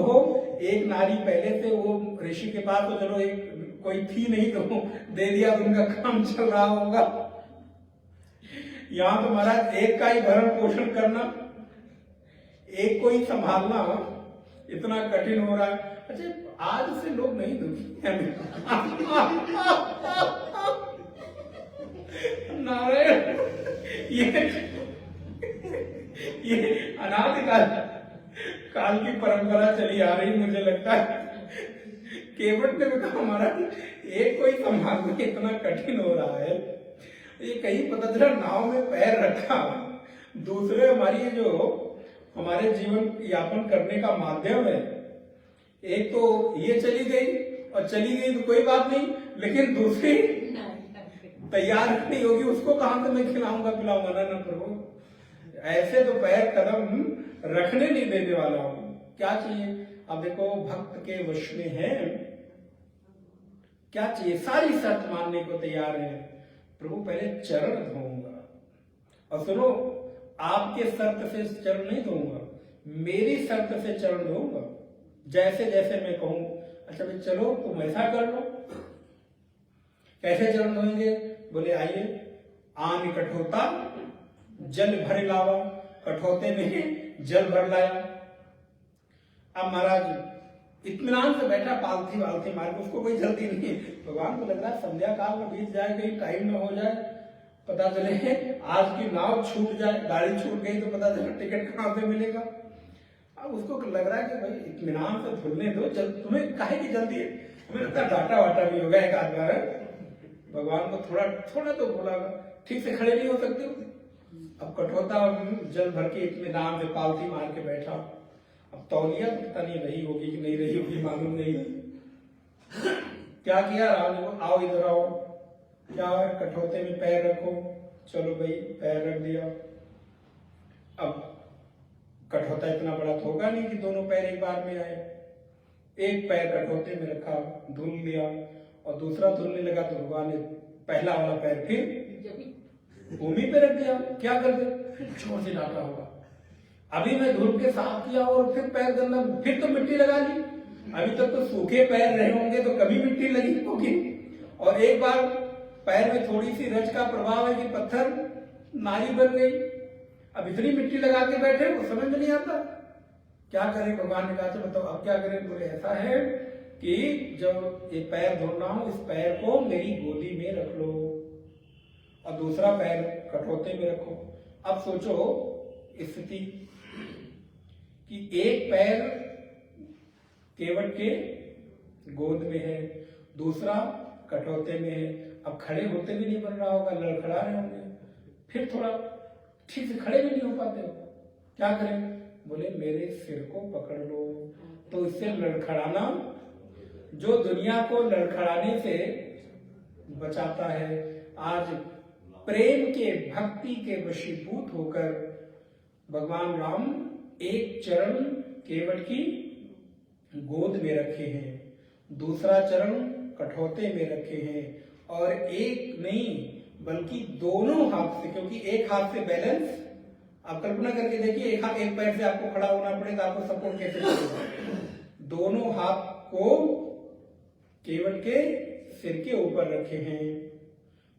एक नारी पहले से वो ऋषि के पास तो चलो एक कोई थी नहीं तो दे दिया, तो उनका काम चल रहा होगा। यहाँ तो महाराज एक का ही भरण पोषण करना, एक को ही संभालना इतना कठिन हो रहा है। अच्छा, आज से लोग नहीं दुखी नारायण, ये अनादिकाल की परंपरा चली आ रही। मुझे लगता है केवट ने कहा हमारा एक कोई संभालना इतना कठिन हो रहा है। ये कहीं पता चला नाव में पैर रखा, दूसरे हमारी जो हमारे जीवन यापन करने का माध्यम है, एक तो ये चली गई, और चली गई तो कोई बात नहीं, लेकिन दूसरी तैयार नहीं होगी, उसको कहां से मैं खिलाऊंगा पिलाऊंगा? ना प्रभु, ऐसे तो पैर कदम रखने नहीं देने वाला हूं। क्या चाहिए? अब देखो, भक्त के वश में है, क्या चाहिए? सारी शर्त मानने को तैयार है। प्रभु पहले चरण धोऊंगा, और सुनो, आपके शर्त से चरण नहीं धोऊंगा, मेरी शर्त से चरण धोऊंगा, जैसे जैसे मैं कहूं। अच्छा भाई चलो तुम ऐसा कर लो। कैसे चरण धोएंगे? बोले आइए, आन कठोता जल भर लावा। कठोते में जल भर लाया। अब महाराज इत्मीनान से बैठा, पालथी वालथी मार के, उसको कोई जल्दी नहीं। भगवान को लग रहा है संध्या काल में बीत जाए, कहीं टाइम में हो जाए, पता चले आज की नाव छूट जाए, गाड़ी छूट गई तो पता चले टिकट कहां से मिलेगा। अब उसको लग रहा है कि भाई इत्मीनान से धुलने दो, तुम्हें काहे की जल्दी है? हमें लगता है डाटा वाटा भी होगा एक आध बार। भगवान को थोड़ा थोड़ा तो बोला, ठीक से खड़े नहीं हो सकते। अब कठोता जल भर के इत्मीनान से पालथी मार के बैठा। अब तौलिया पता नहीं रही होगी कि नहीं रही होगी, मालूम नहीं। क्या किया राम ने? आओ इधर आओ। क्या है? कठोते में पैर रखो। चलो भाई, पैर रख दिया। अब कठोता इतना बड़ा तो होगा नहीं कि दोनों पैर एक बार में आए। एक पैर कठोते में रखा, धुल लिया, और दूसरा धुलने लगा तो भगवान ने पहला वाला पैर फिर भूमि पे रख दिया। क्या कर दे? जोर से डांटा होगा। अभी मैं धुल के साफ किया और फिर पैर गंदा, फिर तो मिट्टी लगा ली। अभी तक तो सूखे पैर रहे होंगे तो कभी मिट्टी लगी होगी, और एक बार पैर में थोड़ी सी रज का प्रभाव है कि पत्थर नाली बन गई। अब इतनी मिट्टी लगा के बैठे, वो समझ में नहीं आता क्या करें। भगवान ने कहा बताओ अब क्या करें? बोले ऐसा है कि जब ये पैर धोना हो, इस पैर को मेरी गोदी में रख लो, और दूसरा पैर कठोते में रखो। अब सोचो स्थिति कि एक पैर केवट के गोद में है, दूसरा कठोते में है। अब खड़े होते भी नहीं बन रहा होगा, लड़खड़ा रहे होंगे, फिर थोड़ा ठीक से खड़े भी नहीं हो पाते हो। क्या करें? बोले मेरे सिर को पकड़ लो। तो इससे लड़खड़ाना, जो दुनिया को लड़खड़ाने से बचाता है, आज प्रेम के भक्ति के वशीभूत होकर भगवान राम एक चरण केवट की गोद में रखे हैं, दूसरा चरण कठौते में रखे हैं, और एक नहीं बल्कि दोनों हाथ से, क्योंकि एक हाथ से बैलेंस, आप कल्पना करके देखिए एक पैर से आपको खड़ा होना पड़ेगा, आपको सपोर्ट कैसे करेगा? दोनों हाथ को केवट के सिर के ऊपर रखे हैं।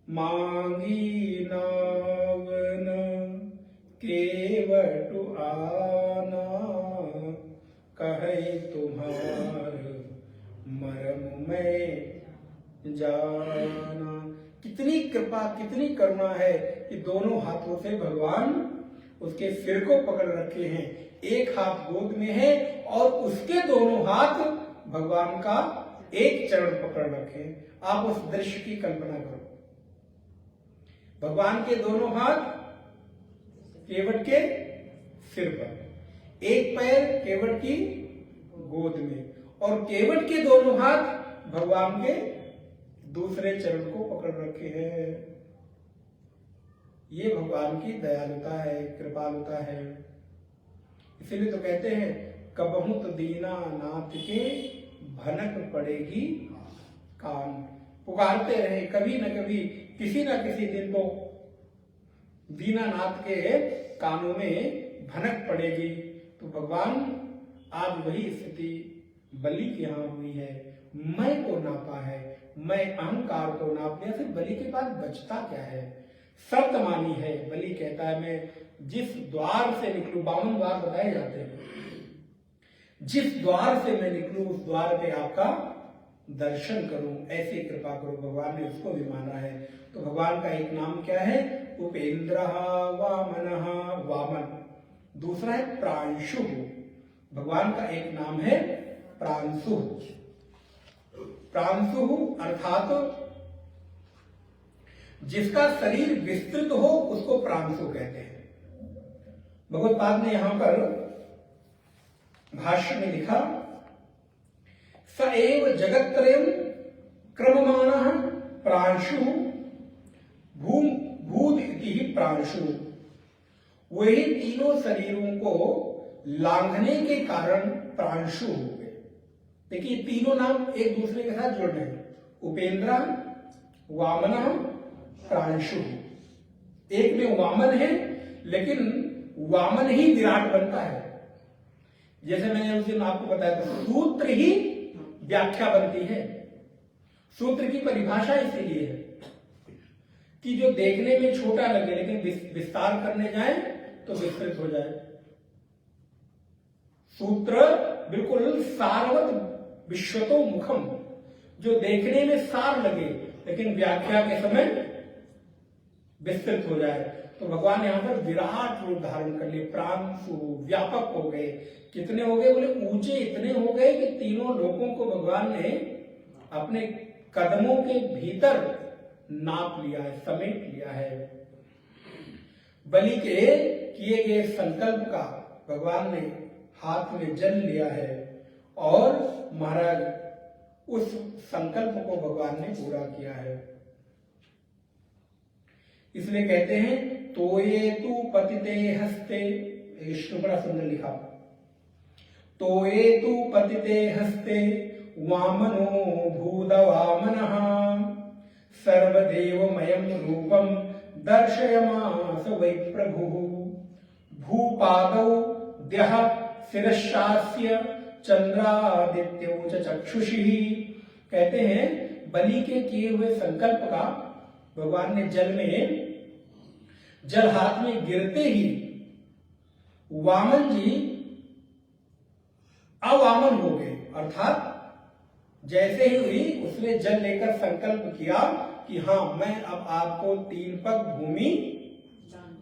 मांगी नावन केवट आना, कहे तुम्हार मरम में जाना। कितनी कृपा, कितनी करुणा है कि दोनों हाथों से भगवान उसके सिर को पकड़ रखे हैं। एक हाथ गोद में है और उसके दोनों हाथ भगवान का एक चरण पकड़ रखे। आप उस दृश्य की कल्पना करो, भगवान के दोनों हाथ केवट के सिर पर, एक पैर केवट की गोद में, और केवट के दोनों हाथ भगवान के दूसरे चरण को पकड़ रखे हैं। ये भगवान की दयालुता है, कृपालुता है। इसीलिए तो कहते हैं कबहुत दीना नाथ के भनक पड़ेगी कान। पुकारते रहे, कभी न कभी किसी न किसी दिन तो दीनानाथ के कानों में भनक पड़ेगी। तो भगवान आज वही स्थिति बलि के यहाँ हुई है। मैं को नापा है, मैं अहंकार को नाप लिया, फिर बलि के पास बचता क्या है? शर्त मानी है। बलि कहता है मैं जिस द्वार से निकलूं, 52 द्वार बताए जाते हैं, जिस द्वार से मैं निकलूं उस द्वार पे आपका दर्शन करूं, ऐसी कृपा करो। भगवान ने उसको भी माना है। तो भगवान का एक नाम क्या है? उपेंद्र वामनः, वामन। दूसरा है प्रांशु। भगवान का एक नाम है प्रांशु। प्रांशु अर्थात जिसका शरीर विस्तृत हो उसको प्रांशु कहते हैं। भगवत्पाद ने यहां पर भाष्य में लिखा, स एव जगत्त्रयम् क्रममाणः प्रांशु भूद इति प्रांशु। वही तीनों शरीरों को लांघने के कारण प्रांशु हो गए। देखिए तीनों नाम एक दूसरे के साथ जुड़ रहे हैं, उपेंद्र, वामन, प्रांशु। एक में वामन है, लेकिन वामन ही विराट बनता है। जैसे मैंने उस दिन आपको बताया था, सूत्र ही व्याख्या बनती है। सूत्र की परिभाषा इसीलिए है कि जो देखने में छोटा लगे लेकिन विस्तार करने जाए तो विस्तृत हो जाए। सूत्र बिल्कुल सारवत विश्वतो मुखम, जो देखने में सार लगे लेकिन व्याख्या के समय विस्तृत हो जाए। तो भगवान यहां पर विराट रूप धारण कर लिए, प्रांशु, व्यापक हो गए। कितने हो गए? बोले ऊंचे इतने हो गए कि तीनों लोगों को भगवान ने अपने कदमों के भीतर नाप लिया है, समेट लिया है। बलि के किए गए संकल्प का भगवान ने हाथ में जल लिया है और महाराज उस संकल्प को भगवान ने पूरा किया है। इसलिए कहते हैं तो ये तू पतिते हस्ते, विष्णु बड़ा सुंदर लिखा, तो ये तू पतिते हस्ते वामनो भूद वामनः सर्वदेवमयं रूपं दर्शयमास वै प्रभुः भूपादौ द्यः शिरश्चास्य चंद्रादित्यौ च चक्षुषि। कहते हैं बलि के किए हुए संकल्प का भगवान ने जल हाथ में गिरते ही वामन जी अवामन हो गए। अर्थात जैसे ही हुई उसने जल लेकर संकल्प किया कि हाँ मैं अब आपको 3 पग भूमि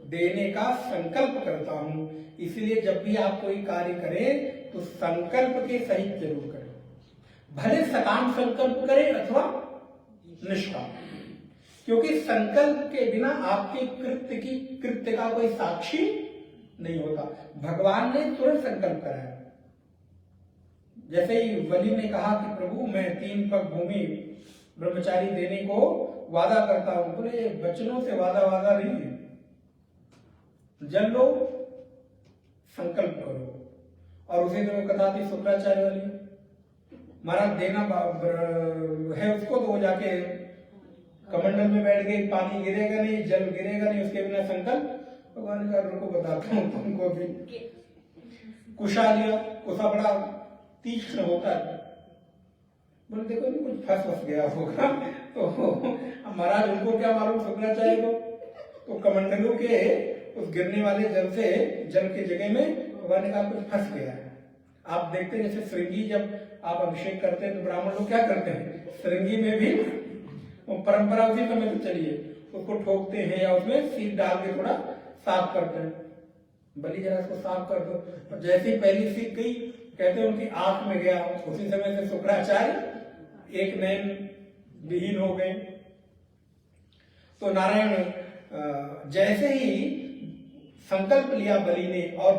देने का संकल्प करता हूं। इसलिए जब भी आप कोई कार्य करें तो संकल्प के सहित जरूर करें, भले सकाम संकल्प करें अथवा निष्काम, क्योंकि संकल्प के बिना आपके कृत्य का कोई साक्षी नहीं होता। भगवान ने तुरंत संकल्प कराया। जैसे ही बलि ने कहा कि प्रभु मैं 3 पग भूमि ब्रह्मचारी देने को वादा करता हूं, बोले वचनों से वादा नहीं है, जल लो, संकल्प करो। और उसी दिन कथा थी शुक्राचार्य वाली, महाराज देना है उसको तो वो जाके कमंडल में बैठ गए, पानी गिरेगा नहीं, जल गिरेगा नहीं उसके बिना संकल्प। भगवान का रुको बताता हूं तुमको भी। कुशा लिया, कुशा बड़ा तीक्ष्ण होता है, बोले देखो नहीं कुछ फंस गया होगा। तो महाराज उनको क्या मालूम शुक्राचार्य को, तो कमंडलों के उस गिरने वाले जल के जगह में भगवान ने कहा कुछ फंस गया है। आप देखते हैं जैसे श्रृंगी जब आप अभिषेक करते हैं तो ब्राह्मण लोग क्या करते हैं, श्रृंगी में भी परंपरा उसी समय तो चलिए उसको ठोकते हैं या उसमें सीट डाल के थोड़ा साफ करते हैं। बलि जरा इसको साफ कर दो, और जैसे ही पहली सीट गई कहते हैं उनकी आंख में गया, उसी समय से शुक्राचार्य एक नयन विहीन हो गए। तो नारायण जैसे ही संकल्प लिया बलि ने और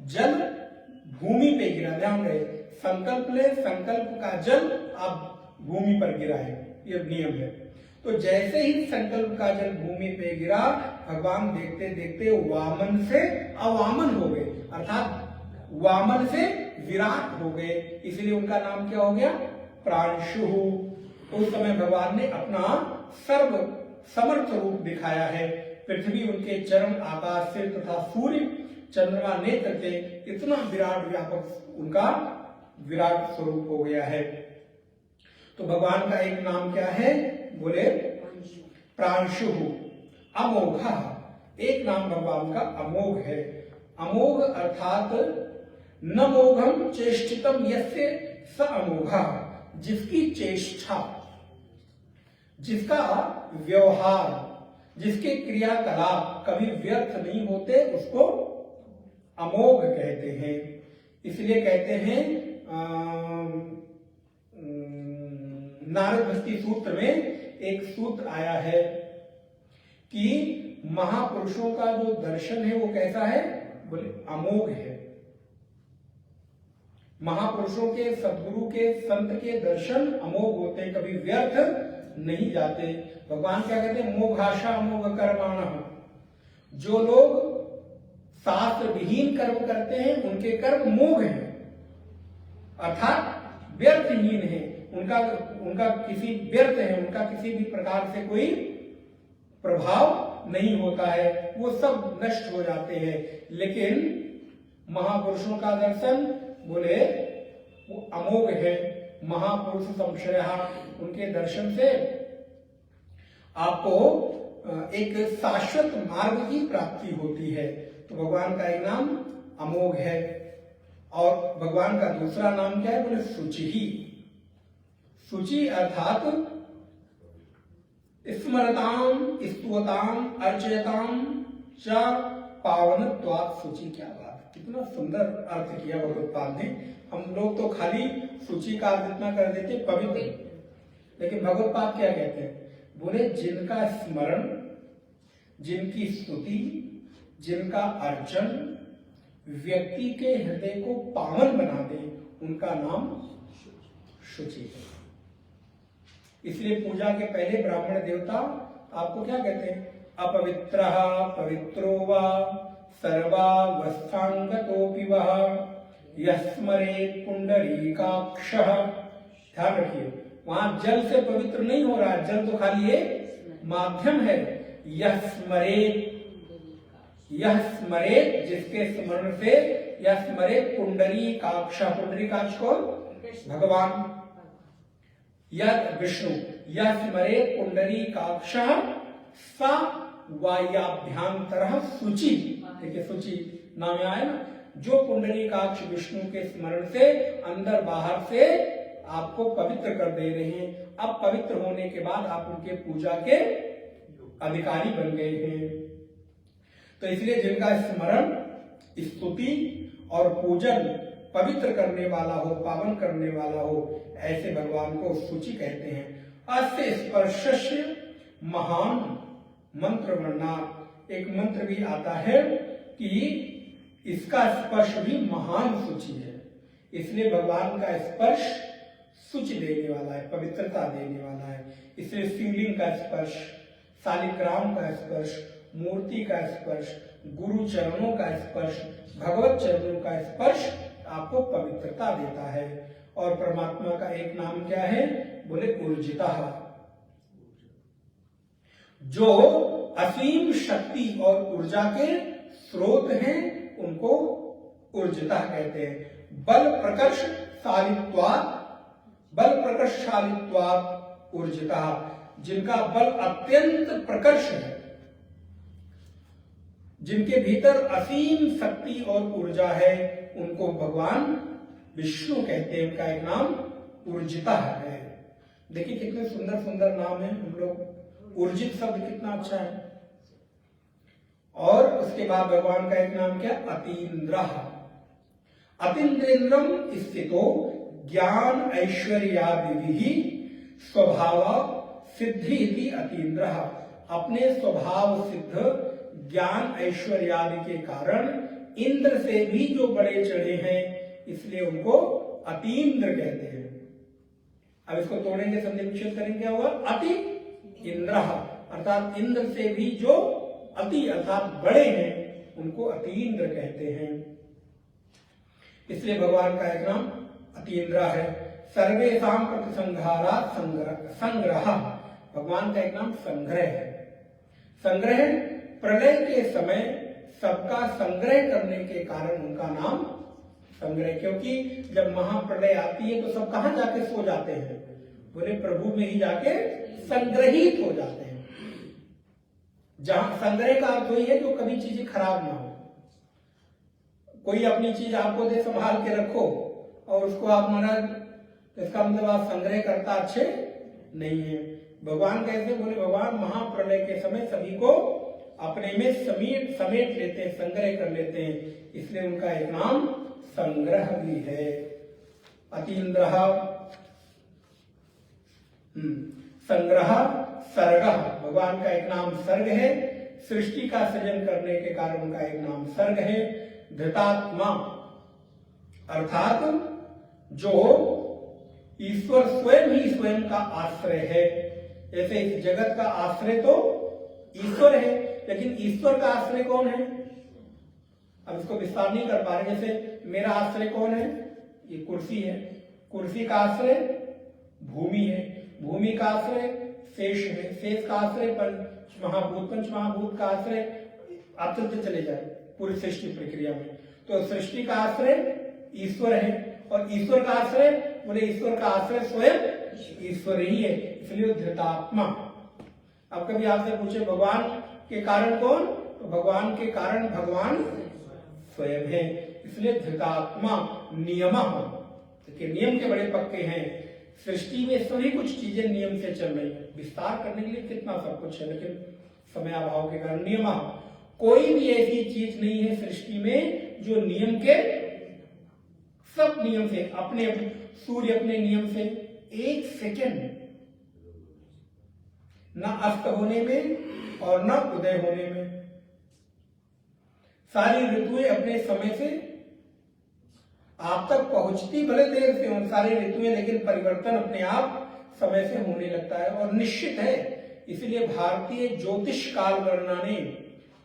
जल भूमि पे गिरा, ध्यान रहे, संकल्प ले, संकल्प का जल आप भूमि पर गिरा है, ये नियम है। तो जैसे ही संकल्प का जल भूमि पे गिरा, भगवान देखते देखते वामन से अवामन हो गए, अर्थात वामन से विराट हो गए, इसलिए उनका नाम क्या हो गया, प्रांशु। उस समय भगवान ने अपना सर्व समर्थ रूप दिखाया है। पृथ्वी उनके चरण, आकाश से तथा सूर्य चंद्रमा नेत्र थे, इतना विराट व्यापक उनका विराट स्वरूप हो गया है। तो भगवान का एक नाम क्या है, बोले प्रांशु। अमोघा, एक नाम भगवान का अमोघ है। अमोघ अर्थात न मोघम चेष्टितम यस्य स अमोघा, जिसकी चेष्टा, जिसका व्यवहार, जिसके क्रियाकलाप कभी व्यर्थ नहीं होते, उसको अमोघ कहते हैं। इसलिए कहते हैं नारद भक्ति सूत्र में एक सूत्र आया है कि महापुरुषों का जो दर्शन है वो कैसा है, बोले अमोघ है। महापुरुषों के, सदगुरु के, संत के दर्शन अमोघ होते हैं, कभी व्यर्थ नहीं जाते। भगवान क्या कहते हैं, मोघाशा अमोघ कर्माणः, जो लोग शास्त्र विहीन कर्म करते हैं उनके कर्म मोघ हैं, अर्थात व्यर्थहीन है, उनका किसी व्यर्थ है, उनका किसी भी प्रकार से कोई प्रभाव नहीं होता है, वो सब नष्ट हो जाते हैं। लेकिन महापुरुषों का दर्शन बोले वो अमोघ है। महापुरुष संश्रयः, उनके दर्शन से आपको एक शाश्वत मार्ग की प्राप्ति होती है। तो भगवान का एक नाम अमोघ है। और भगवान का दूसरा नाम क्या है, बोले शुचि। शुचि अर्थात स्मरताम, स्तुवताम, अर्चयताम च पावनत्वात् शुचि। क्या बात, कितना सुंदर अर्थ किया भगवत्पाद ने। हम लोग तो खाली शुचि का अर्थ इतना कर देते पवित्र, लेकिन भगवत्पाद क्या कहते हैं, बोले जिनका स्मरण, जिनकी स्तुति, जिनका अर्चन व्यक्ति के हृदय को पावन बना दे, उनका नाम शुचि है। इसलिए पूजा के पहले ब्राह्मण देवता आपको क्या कहते हैं, अपवित्रः पवित्रो वा सर्वावस्थांगतोऽपि वः यस्मरेत् पुंडरीकाक्षः। ध्यान रखिए, वहां जल से पवित्र नहीं हो रहा है, जल तो खाली एक माध्यम है। यस्मरेत्, यह स्मरेत, जिसके स्मरण से, यह स्मरेत पुंडरीकाक्ष, पुंडरीकाक्ष कौन, भगवान, यह विष्णु, यह स्मरेत पुंडरीकाक्ष सा वायाभ्यांतरः शुचि। देखिए शुचि नाम आया ना, जो पुंडरीकाक्ष विष्णु के स्मरण से अंदर बाहर से आपको पवित्र कर दे रहे हैं। अब पवित्र होने के बाद आप उनके पूजा के अधिकारी बन गए हैं। तो इसलिए जिनका स्मरण, स्तुति और पूजन पवित्र करने वाला हो, पावन करने वाला हो, ऐसे भगवान को शुचि कहते हैं। अस्य स्पर्शस्य महान मंत्र वर्णनात्, एक मंत्र भी आता है कि इसका स्पर्श भी महान शुचि है। इसलिए भगवान का स्पर्श शुचि देने वाला है, पवित्रता देने वाला है। इसलिए शिवलिंग का स्पर्श, शालिग्राम का स्पर्श, मूर्ति का स्पर्श, गुरु चरणों का स्पर्श, भगवत चरणों का स्पर्श आपको पवित्रता देता है। और परमात्मा का एक नाम क्या है, बोले ऊर्जितः, जो असीम शक्ति और ऊर्जा के स्रोत हैं, उनको ऊर्जितः कहते हैं। बल प्रकर्षशालित्वात्, बल प्रकर्षशालित्वात् ऊर्जितः, जिनका बल अत्यंत प्रकर्ष है, जिनके भीतर असीम शक्ति और ऊर्जा है, उनको भगवान विष्णु कहते हैं। उनका एक नाम ऊर्जिता है। देखिए कितने सुंदर सुंदर नाम है। हम लोग ऊर्जित शब्द कितना अच्छा है। और उसके बाद भगवान का एक नाम क्या, अतीन्द्रः। अतीन्द्रेन्द्रम स्थितो ज्ञान ऐश्वर्यादिभिः स्वभाव सिद्धि इति अतीन्द्रः, अपने स्वभाव सिद्ध ज्ञान ऐश्वर्यादि के कारण इंद्र से भी जो बड़े चढ़े हैं, इसलिए उनको अतीन्द्र कहते हैं। अब इसको तोड़ेंगे, संधि विच्छेद करेंगे, क्या होगा? अति इंद्रः, अर्थात इंद्र से भी जो अति अर्थात बड़े हैं उनको अतीन्द्र कहते हैं। इसलिए भगवान का एक नाम अतीन्द्र है। सर्वेषां प्रतिसंहारात् संग्रह, भगवान का एक नाम संग्रह है। संग्रह, प्रलय के समय सबका संग्रह करने के कारण उनका नाम संग्रह, क्योंकि जब महाप्रलय आती है तो सब कहां जाके सो जाते हैं? बोले प्रभु में ही जाके संग्रहित हो जाते हैं। जहां संग्रह का अर्थ वही है जो कभी चीजें खराब ना हो। कोई अपनी चीज आपको दे, संभाल के रखो, और उसको आप महाराज, इसका मतलब आप संग्रह करता अच्छे नहीं है। भगवान कैसे? बोले भगवान महाप्रलय के समय सभी को अपने में समेट लेते हैं, संग्रह कर लेते हैं, इसलिए उनका एक नाम संग्रह भी है। अतीन्द्र संग्रह सर्ग, भगवान का एक नाम सर्ग है। सृष्टि का सृजन करने के कारण उनका एक नाम सर्ग है। धृतात्मा, अर्थात जो ईश्वर स्वयं ही स्वयं का आश्रय है। जैसे इस जगत का आश्रय तो ईश्वर है, लेकिन ईश्वर का आश्रय कौन है? अब इसको विस्तार नहीं कर पा रहे। जैसे मेरा आश्रय कौन है? ये कुर्सी है। कुर्सी का आश्रय भूमि है। भूमि का आश्रय शेष है। शेष का आश्रय पंचमहाभूत। पंचमहाभूत का आश्रय, आप चलते चले जाए पूरी सृष्टि प्रक्रिया में, तो सृष्टि का आश्रय ईश्वर है। और ईश्वर का आश्रय, बोले ईश्वर का आश्रय स्वयं ईश्वर ही है, इसलिए धृतात्मा। अब कभी आपसे पूछे भगवान के कारण कौन? तो भगवान के कारण भगवान स्वयं है, इसलिए धृतात्मा। नियम, देखिए नियम के बड़े पक्के हैं। सृष्टि में सभी कुछ चीजें नियम से चल रही है। विस्तार करने के लिए कितना सब कुछ है, लेकिन समय अभाव के कारण नियम, कोई भी ऐसी चीज नहीं है सृष्टि में जो नियम के, सब नियम से, अपने सूर्य अपने नियम से, एक सेकेंड न अस्त होने में और न उदय होने में, सारी ऋतुएं अपने समय से आप तक पहुंचती भले देर से हो सारी ऋतुएं, लेकिन परिवर्तन अपने आप समय से होने लगता है और निश्चित है। इसलिए भारतीय ज्योतिष काल गणना ने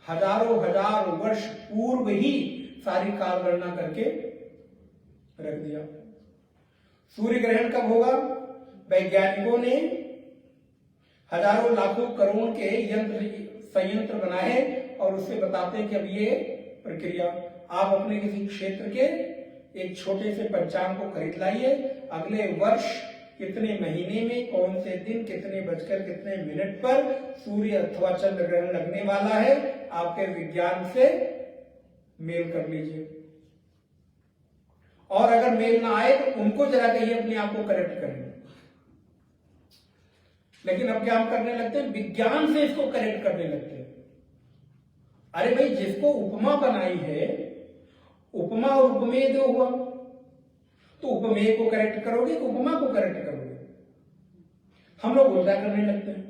हजारों हजार वर्ष पूर्व ही सारी काल गणना करके रख दिया। सूर्य ग्रहण कब होगा? वैज्ञानिकों ने हजारों लाखों करोड़ के संयंत्र बनाए और उससे बताते हैं कि अब ये प्रक्रिया, आप अपने किसी क्षेत्र के एक छोटे से पंचांग को खरीद लाइए, अगले वर्ष कितने महीने में कौन से दिन कितने बजकर कितने मिनट पर सूर्य अथवा चंद्र ग्रहण लगने वाला है, आपके विज्ञान से मेल कर लीजिए। और अगर मेल ना आए तो उनको जरा कहिए अपने आप को करेक्ट करें। लेकिन अब क्या हम करने लगते हैं? विज्ञान से इसको करेक्ट करने लगते हैं। अरे भाई, जिसको उपमा बनाई है, उपमा और उपमेय दो हुआ, तो उपमेय को करेक्ट करोगे कि उपमा को करेक्ट करोगे? हम लोग उल्टा करने लगते हैं।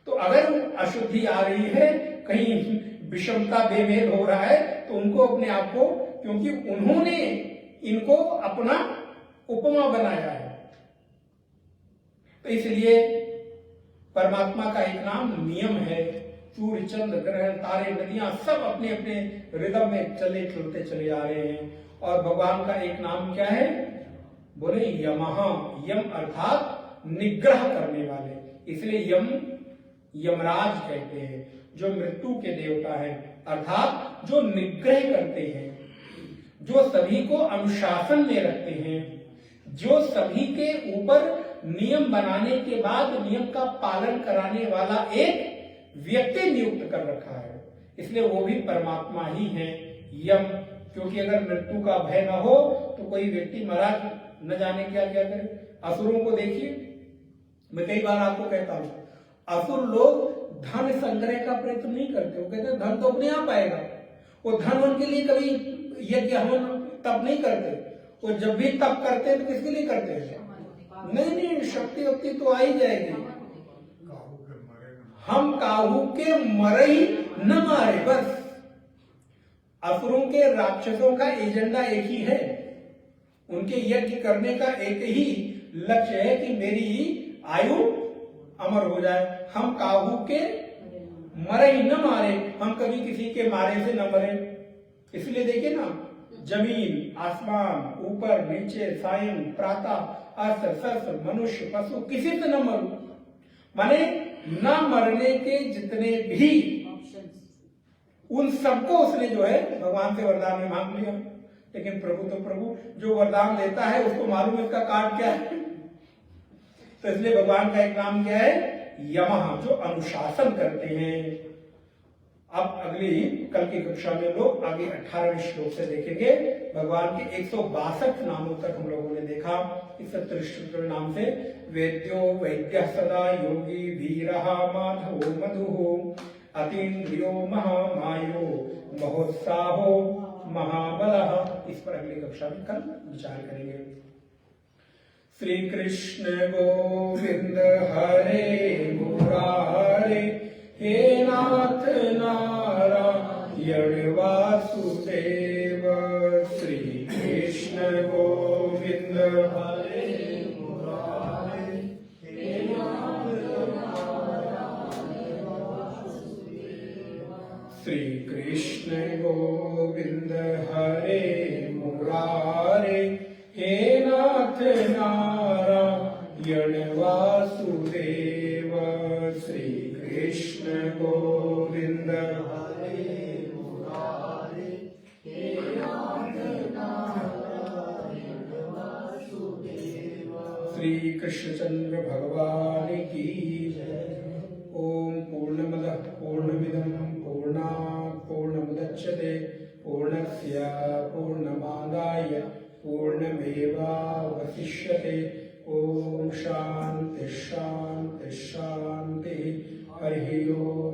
तो अगर अशुद्धि आ रही है, कहीं विषमता बेमेल हो रहा है, तो उनको अपने आप को, क्योंकि उन्होंने इनको अपना उपमा बनाया है, तो इसलिए परमात्मा का एक नाम नियम है। सूर्य चंद्र ग्रह तारे नदियां सब अपने अपने रिदम में चले चलते चले आ रहे हैं। और भगवान का एक नाम क्या है? बोले यमः, यम अर्थात निग्रह करने वाले, इसलिए यम यमराज कहते हैं, जो मृत्यु के देवता है, अर्थात जो निग्रह करते हैं, जो सभी को अनुशासन में रखते हैं, जो सभी के ऊपर नियम बनाने के बाद नियम का पालन कराने वाला एक व्यक्ति नियुक्त कर रखा है, इसलिए वो भी परमात्मा ही है, यम। क्योंकि अगर मृत्यु का भय न हो तो कोई व्यक्ति महाराज न जाने क्या क्या करे। असुरों को देखिए, मैं कई बार आपको कहता हूं, असुर लोग धन संग्रह का प्रयत्न नहीं करते। वो कहते हैं धन तो अपने आप आएगा। वो धन उनके लिए कभी यज्ञ हवन तप नहीं करते। वो जब भी तप करते हैं तो किसके लिए करते हैं? नहीं नहीं, शक्ति वक्ति तो आ ही जाएगी। हम काहू के मरे ही न मारे, बस। असुरों के राक्षसों का एजेंडा एक ही है, उनके यज्ञ करने का एक ही लक्ष्य है कि मेरी आयु अमर हो जाए। हम काहू के मरे ही न मारे, हम कभी किसी के मारे से न मरे। इसलिए देखिए ना, जमीन आसमान, ऊपर नीचे, सायं प्रातः, अस्त्र शस्त्र, मनुष्य पशु, किसी से न मरू। माने न मरने के जितने भी, उन सबको उसने जो है भगवान से वरदान में मांग लिया। लेकिन प्रभु तो प्रभु, जो वरदान लेता है उसको मालूम है इसका कार्ड क्या है। तो इसलिए भगवान का एक नाम क्या है, यमः, जो अनुशासन करते हैं। अब अगली कल की कक्षा में लोग आगे 18वें श्लोक से देखेंगे। भगवान के 162 नामों तक हम लोगों ने देखा। इस 70 नाम से वेद्यो वैद्य सदा योगी वीरः माधवो मधुः अतीन्द्रियो महामायो महोत्साहो महाबलः। इस पर अगली कक्षा में कल विचार करेंगे। श्री कृष्ण गोविंद हरे मुरारे, हे नाथ नारायण वासुदेव। श्री कृष्ण गोविंद हरे मुरारे, हे नाथ नारायण वासुदेव। श्री कृष्ण गोविंद हरे मुरारे, हे नाथ नारायण वासुदेव। श्री कृष्ण गोविंद हरे मुरारे, हे नाथ नारायण वासुदेव। श्री कृष्णचंद्र भगवान की जय। ओम पूर्णमदः पूर्णमिदं पूर्णात् पूर्णमुदच्यते पूर्णस्य पूर्णमादाय पूर्णमेवावशिष्यते। ओम शांति शांति शांति। हरि ओम।